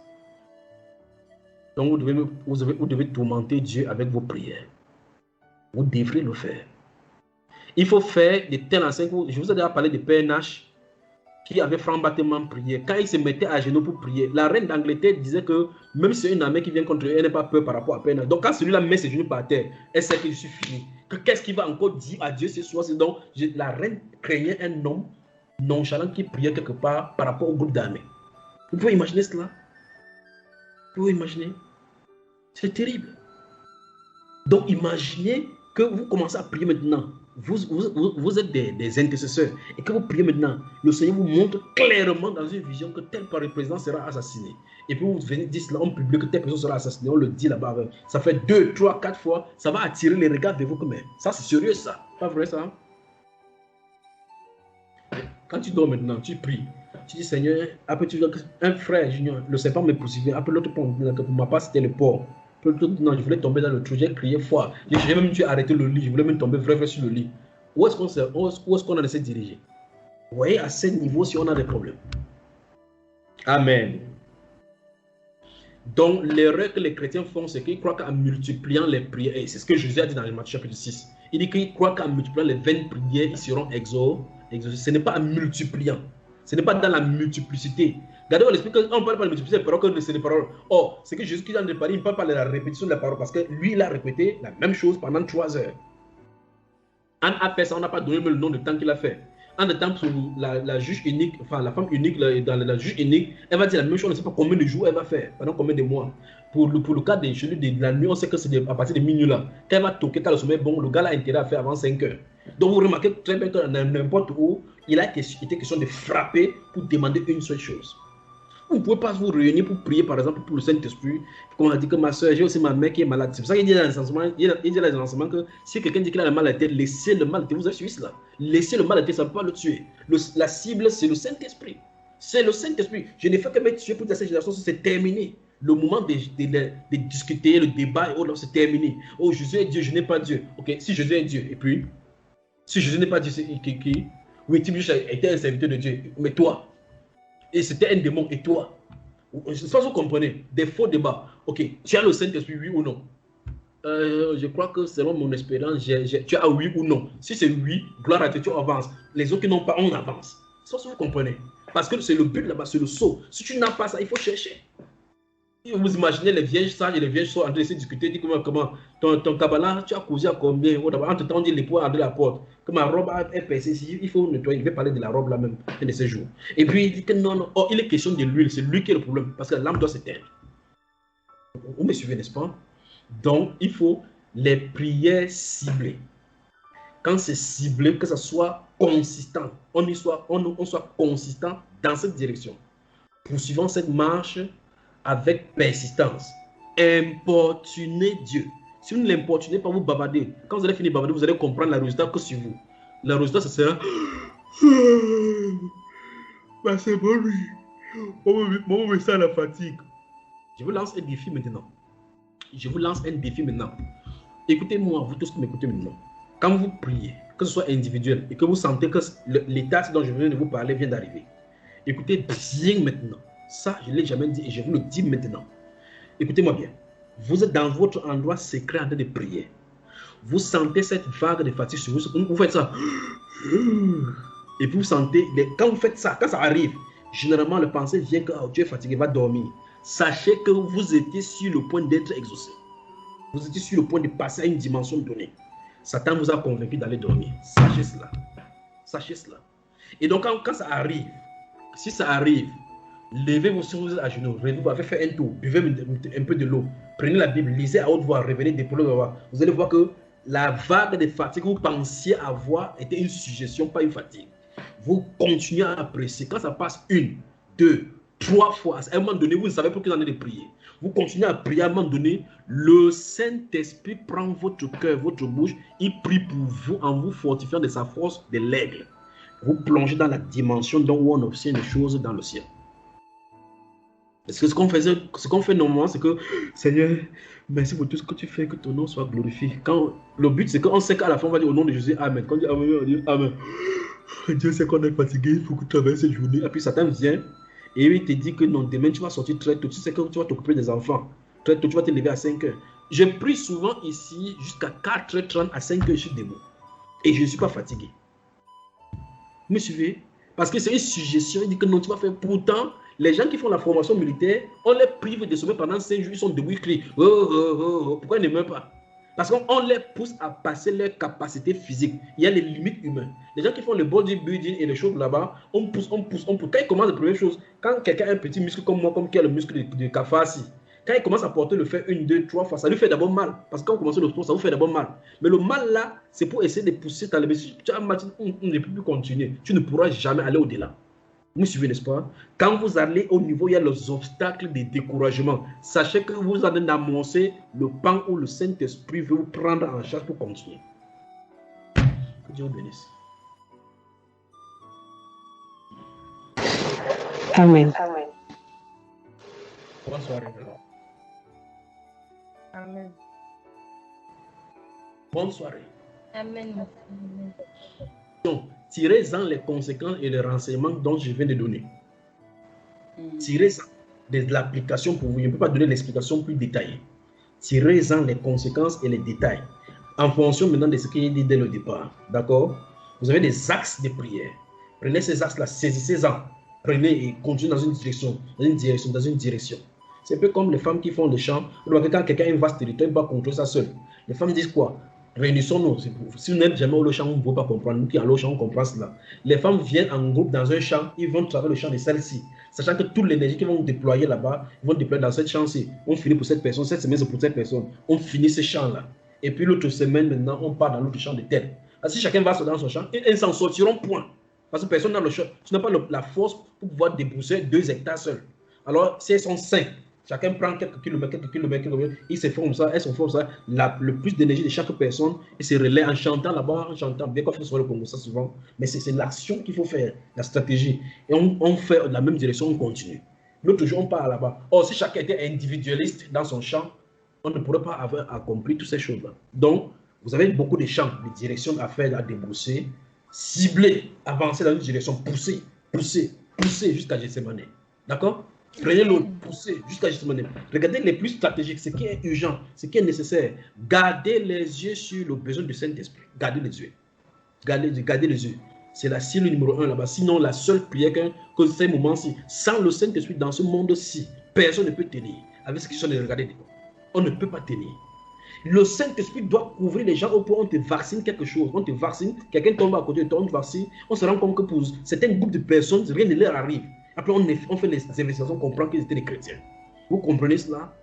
Donc vous devez tourmenter Dieu avec vos prières. Vous devrez le faire. Il faut faire de tels enseignements. Je vous ai déjà parlé de Père Nash, qui avait franc-battement prié. Quand il se mettait à genoux pour prier, la reine d'Angleterre disait que même si c'est une armée qui vient contre eux, elle n'a pas peur par rapport à Père Nash. Donc quand celui-là met ses genoux par terre, elle sait que je suis fini. Qu'est-ce qu'il va encore dire à Dieu ce soir? C'est donc la reine craignait un homme nonchalant qui priait quelque part par rapport au groupe d'armées. Vous pouvez imaginer cela? Vous pouvez imaginer? C'est terrible. Donc imaginez que vous commencez à prier maintenant. Vous êtes des intercesseurs et que vous priez maintenant, le Seigneur vous montre clairement dans une vision que tel président sera assassiné. Et puis vous venez dire cela en public que telle personne sera assassinée, on le dit là-bas. Ça fait 2, 3, 4 fois, ça va attirer les regards de vous comme ça, c'est sérieux ça, pas vrai ça? Quand tu dors maintenant, tu pries, tu dis Seigneur, après tu dis un frère junior, le serpent me poursuivait, après l'autre pour ma part c'était le porc. Non, je voulais tomber dans le trou, j'ai crié fort. J'ai même dû arrêter le lit, je voulais même tomber vrai sur le lit. Où est-ce qu'on a laissé diriger? Vous voyez, à ce niveau, si on a des problèmes. Amen. Donc, l'erreur que les chrétiens font, c'est qu'ils croient qu'en multipliant les prières, et c'est ce que Jésus a dit dans Matthieu chapitre 6, il dit qu'ils croient qu'en multipliant les 20 prières, ils seront exaucés. Ce n'est pas en multipliant. Ce n'est pas dans la multiplicité. Regardez, on explique qu'on ne parle pas de multiplicité des paroles que c'est des paroles. Or, c'est que Jésus qui vient de parler, il ne parle pas de la répétition de la parole parce que lui, il a répété la même chose pendant 3 heures. Anne a fait ça, on n'a pas donné le nom de temps qu'il a fait. En de temps, la juge unique, enfin la femme unique, dans la juge unique, elle va dire la même chose, on ne sait pas combien de jours elle va faire, pendant combien de mois. Pour le cas des chenilles de la nuit, on sait que c'est à partir de minuit là. Quand elle va toquer, quand le sommeil est bon, le gars a intérêt à faire avant 5 heures. Donc vous remarquez très bien que n'importe où, il a été question de frapper pour demander une seule chose. Vous ne pouvez pas vous réunir pour prier, par exemple, pour le Saint-Esprit. Comme on a dit que ma soeur, j'ai aussi ma mère qui est malade. C'est pour ça qu'il dit dans les enseignements que si quelqu'un dit qu'il a le mal à la tête, laissez le mal à la tête. Vous avez suivi cela. Laissez le mal à la tête, ça ne peut pas le tuer. La cible, c'est le Saint-Esprit. C'est le Saint-Esprit. Je n'ai fait que mettre tuer pour cette génération, c'est terminé. Le moment de discuter, le débat, oh, c'est terminé. Oh, Jésus est Dieu, je n'ai pas Dieu. Ok, si Jésus est Dieu, et puis, si Jésus n'est pas Dieu, c'est qui? Oui, Timothée était un serviteur de Dieu. Mais toi, et c'était un démon, et toi? Je ne sais pas si vous comprenez. Des faux débats. Ok, tu as le Saint-Esprit, oui ou non? Je crois que selon mon expérience, tu as oui ou non. Si c'est oui, gloire à Dieu, tu avances. Les autres qui n'ont pas, on avance. C'est ça que vous comprenez. Parce que c'est le but là-bas, c'est le saut. Si tu n'as pas ça, il faut chercher. Vous imaginez les vierges sages et les vierges sont en train de se discuter, dit comment ton Kabbalah, tu as causé à combien? Entre temps, on dit l'époux de la porte, que ma robe est percée, il faut nettoyer, il va parler de la robe là même, de ces jours. Et puis il dit que non, oh, il est question de l'huile, c'est lui qui est le problème, parce que la lampe doit s'éteindre. Vous me suivez, n'est-ce pas? Donc il faut les prières ciblées. Quand c'est ciblé, que ça soit consistant, on soit consistant dans cette direction. Poursuivons cette marche avec persistance. Importunez Dieu. Si vous ne l'importunez pas, vous bavardez. Quand vous allez finir de bavarder, vous allez comprendre la résultat que sur vous. Le résultat, ce sera bah, c'est bon, lui. On me sent la fatigue. Je vous lance un défi maintenant. Je vous lance un défi maintenant. Écoutez-moi, vous tous qui m'écoutez maintenant. Quand vous priez, que ce soit individuel, et que vous sentez que l'état dont je viens de vous parler vient d'arriver, écoutez bien maintenant. Ça, je ne l'ai jamais dit et je vous le dis maintenant. Écoutez-moi bien. Vous êtes dans votre endroit secret en train de prier. Vous sentez cette vague de fatigue sur vous. Vous faites ça. Et puis vous sentez, quand vous faites ça, quand ça arrive, généralement le pensée vient que oh, Dieu est fatigué, va dormir. Sachez que vous étiez sur le point d'être exaucé. Vous étiez sur le point de passer à une dimension donnée. Satan vous a convaincu d'aller dormir. Sachez cela. Sachez cela. Et donc quand ça arrive, si ça arrive, levez-vous sur vos à genoux, faites un tour, buvez un peu de l'eau, prenez la Bible, lisez à haute voix, revenez déployer la voix. Vous allez voir que la vague de fatigue que vous pensiez avoir était une suggestion, pas une fatigue. Vous continuez à presser. Quand ça passe 1, 2, 3 fois, à un moment donné, vous ne savez plus que vous en êtes de prier. Vous continuez à prier, à un moment donné, le Saint-Esprit prend votre cœur, votre bouche, il prie pour vous en vous fortifiant de sa force de l'aigle. Vous plongez dans la dimension dont on obtient les choses dans le ciel. Parce que ce qu'on fait normalement, c'est que Seigneur, merci pour tout ce que tu fais, que ton nom soit glorifié. Le but, c'est qu'on sait qu'à la fin, on va dire au nom de Jésus, Amen. Quand on dit Amen, on dit Amen. Dieu sait qu'on est fatigué, il faut que tu travailles cette journée. Et puis Satan vient et il te dit que non, demain tu vas sortir très tôt. Tu sais que tu vas t'occuper des enfants. Très tôt, tu vas te lever à 5 heures. Je prie souvent ici jusqu'à 4h30 à 5 heures, je suis debout. Et je ne suis pas fatigué. Vous me suivez? Parce que c'est une suggestion. Il dit que non, tu vas faire. Pourtant, les gens qui font la formation militaire, on les prive de sommeil pendant 5 jours. Ils sont debout, ils crient. Oh, oh, oh, oh. Pourquoi ils ne meurent pas? Parce qu'on les pousse à passer leur capacité physique. Il y a les limites humaines. Les gens qui font le bodybuilding et les choses là-bas, on pousse. Quand ils commencent la première chose, quand quelqu'un a un petit muscle comme moi, comme qui a le muscle de Kafasi, quand il commence à porter le fer 1, 2, 3 fois, ça lui fait d'abord mal. Parce que quand vous commencez le sport, ça vous fait d'abord mal. Mais le mal là, c'est pour essayer de pousser ta limite. Si tu as mal, on ne peut plus continuer. Tu ne pourras jamais aller au-delà. Vous me suivez, n'est-ce pas? Quand vous allez au niveau, il y a les obstacles de découragement. Sachez que vous allez annoncer le pan où le Saint-Esprit veut vous prendre en charge pour continuer. Que Dieu vous bénisse. Amen. Bonne soirée. Amen. Bonne soirée. Amen. Donc, tirez-en les conséquences et les renseignements dont je viens de donner. Tirez-en de l'application pour vous. Je ne peux pas donner l'explication plus détaillée. Tirez-en les conséquences et les détails. En fonction maintenant de ce qu'il est dit dès le départ. D'accord? Vous avez des axes de prière. Prenez ces axes-là, saisissez-en. Prenez et continuez dans une direction, dans une direction. C'est un peu comme les femmes qui font le chant. Quand quelqu'un a un vaste territoire, il va contrôler ça seul. Les femmes disent quoi? Réunissons-nous. Si vous n'êtes jamais au champ, vous ne pouvez pas comprendre. Nous qui allons au champ, on comprend cela. Les femmes viennent en groupe dans un champ, ils vont travailler le champ de celle-ci. Sachant que toute l'énergie qu'ils vont déployer là-bas, ils vont déployer dans cette champ-ci. On finit pour cette personne, cette semaine c'est pour cette personne. On finit ce champ-là. Et puis l'autre semaine, maintenant, on part dans l'autre champ de tête. Si chacun va dans son champ, ils s'en sortiront point. Parce que personne n'a le champ. Tu n'as pas la force pour pouvoir débrousser 2 hectares seuls. Alors, si elles sont 5, chacun prend quelques kilomètres, ils se font ça, elles se font ça, le plus d'énergie de chaque personne, et se relaient en chantant là-bas, en chantant, bien qu'on fait sur le Congo, ça souvent, mais c'est l'action qu'il faut faire, la stratégie, et on fait la même direction, on continue. L'autre jour, on part là-bas. Or, si chacun était individualiste dans son champ, on ne pourrait pas avoir accompli toutes ces choses-là. Donc, vous avez beaucoup de champs, de directions à faire, à débrousser, cibler, avancer dans une direction, pousser jusqu'à Gethsemane. D'accord? Prenez l'autre, poussez jusqu'à Gethsemane. Regardez les plus stratégiques, ce qui est urgent, ce qui est nécessaire. Gardez les yeux sur le besoin du Saint-Esprit. Gardez les yeux. Gardez les yeux. C'est la cible numéro 1 là-bas. Sinon, la seule prière que ces moments-ci, sans le Saint-Esprit dans ce monde-ci, personne ne peut tenir. Avec ce qui sont de regarder devant. On ne peut pas tenir. Le Saint-Esprit doit couvrir les gens au point où on te vaccine quelque chose. On te vaccine, quelqu'un tombe à côté de toi, on te vaccine. On se rend compte que pour certains groupes de personnes, rien ne leur arrive. Après, on fait les investigations, on comprend qu'ils étaient des chrétiens. Vous comprenez cela?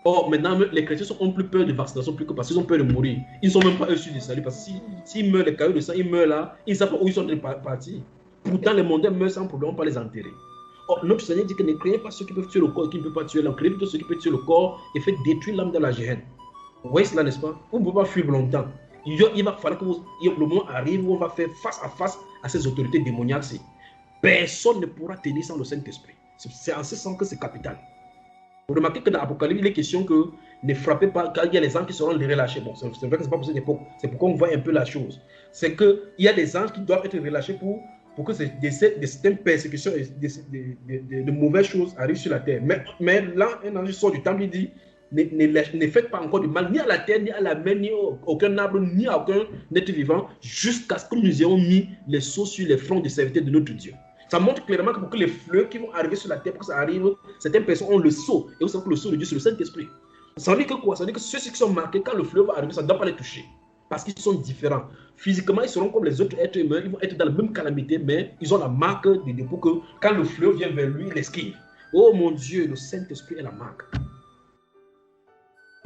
Or, maintenant, les chrétiens ont plus peur de vaccination plus que parce qu'ils ont peur de mourir. Ils ne sont même pas eux sûrs du salut. Parce que s'ils meurent, les cailloux de sang, ils meurent là, ils ne savent pas où ils sont partis. Pourtant, les mondains meurent sans problème, on ne peut pas les enterrer. Or, notre Seigneur dit que ne créez pas ceux qui peuvent tuer le corps et qui ne peuvent pas tuer l'âme. Créez plutôt ceux qui peuvent tuer le corps et faites détruire l'âme dans la géhenne. Vous voyez cela, n'est-ce pas? Vous ne pouvez pas fuir longtemps. Il va falloir que le moment arrive où on va faire face à ces autorités démoniaques. Personne ne pourra tenir sans le Saint-Esprit. C'est en ce sens que c'est capital. Vous remarquez que dans l'Apocalypse, il est question que ne frappez pas, car il y a les anges qui seront relâchés. Bon, c'est vrai que ce n'est pas pour cette époque. C'est pourquoi on voit un peu la chose. C'est qu'il y a des anges qui doivent être relâchés pour que certaines persécutions et de mauvaises choses arrivent sur la terre. Mais là, un ange sort du temple, il dit ne faites pas encore du mal, ni à la terre, ni à la mer, ni à aucun arbre, ni à aucun être vivant, jusqu'à ce que nous ayons mis les sceaux sur les fronts des serviteurs de notre Dieu. Ça montre clairement que pour que les fleuves qui vont arriver sur la terre, pour que ça arrive, certaines personnes ont le sceau. Et vous savez que le sceau de Dieu, c'est le Saint-Esprit. Ça veut dire que quoi? Ça veut dire que ceux qui sont marqués, quand le fleuve va arriver, ça ne doit pas les toucher. Parce qu'ils sont différents. Physiquement, ils seront comme les autres êtres humains. Ils vont être dans la même calamité, mais ils ont la marque de dépôt que quand le fleuve vient vers lui, il esquive. Oh mon Dieu, le Saint-Esprit est la marque.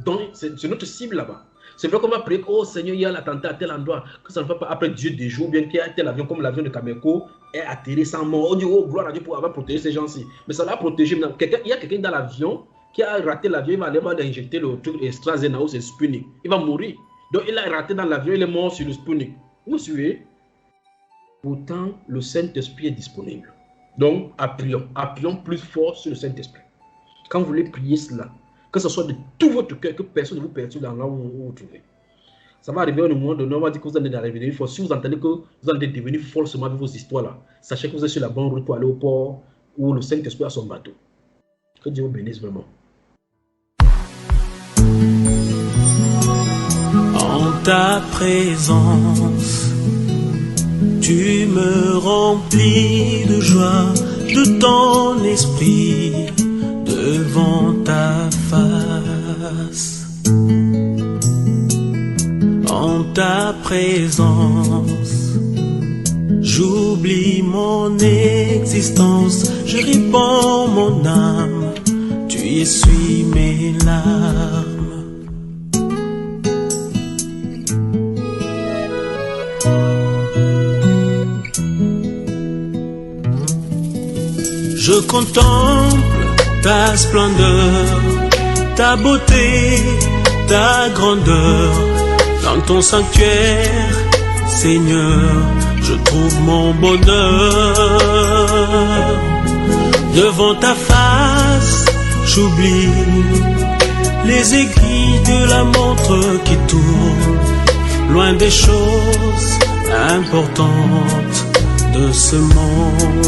Donc, c'est notre cible là-bas. C'est vrai qu'on va prier, oh Seigneur, il y a l'attentat à tel endroit, que ça ne va pas après Dieu des jours, bien qu'il y ait tel avion comme l'avion de Cameco est atterri sans mort. On dit, oh gloire à Dieu pour avoir protégé ces gens-ci. Mais ça l'a protégé. Il y a quelqu'un dans l'avion qui a raté l'avion, il va aller injecter le truc AstraZeneca, c'est Sputnik. Il va mourir. Donc il a raté dans l'avion, il est mort sur le Sputnik. Vous me suivez? Pourtant, le Saint-Esprit est disponible. Donc, appuyons plus fort sur le Saint-Esprit. Quand vous voulez prier cela, que ce soit de tout votre cœur, que personne ne vous perturbe dans là où vous vous trouvez. Ça va arriver au moment donné, on va dire que vous allez arriver une fois. Si vous entendez que vous allez devenir forcément avec vos histoires là, sachez que vous êtes sur la bonne route pour aller au port où le Saint-Esprit a son bateau. Que Dieu vous bénisse vraiment. En ta présence, tu me remplis de joie, de ton esprit, devant ta face. En ta présence, j'oublie mon existence, je répands mon âme, tu essuies mes larmes. Je contemple ta splendeur, ta beauté, ta grandeur. Dans ton sanctuaire, Seigneur, je trouve mon bonheur. Devant ta face, j'oublie les aiguilles de la montre qui tourne, loin des choses importantes de ce monde.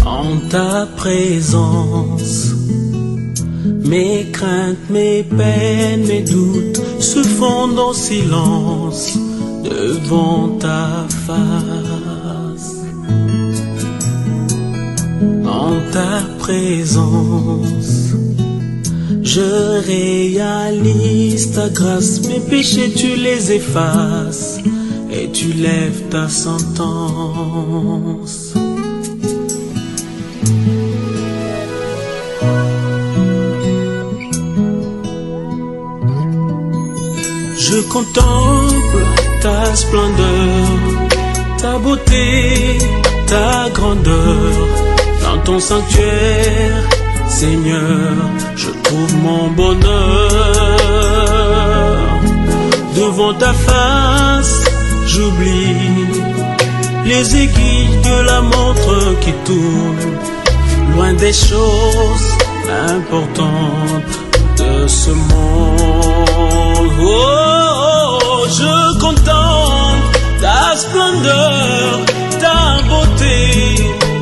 En ta présence, mes craintes, mes peines, mes doutes se fondent en silence devant ta face. En ta présence, je réalise ta grâce, mes péchés tu les effaces et tu lèves ta sentence. Je contemple ta splendeur, ta beauté, ta grandeur. Dans ton sanctuaire, Seigneur, je trouve mon bonheur. Devant ta face, j'oublie les aiguilles de la montre qui tourne, loin des choses importantes de ce monde. Oh, je contemple ta splendeur, ta beauté,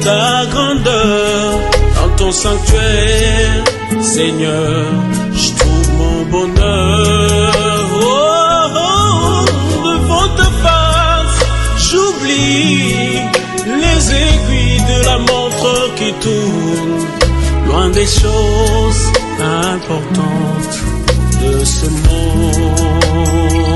ta grandeur. Dans ton sanctuaire, Seigneur, je trouve mon bonheur. Oh, devant ta face, j'oublie les aiguilles de la montre qui tourne, loin des choses importantes de ce monde.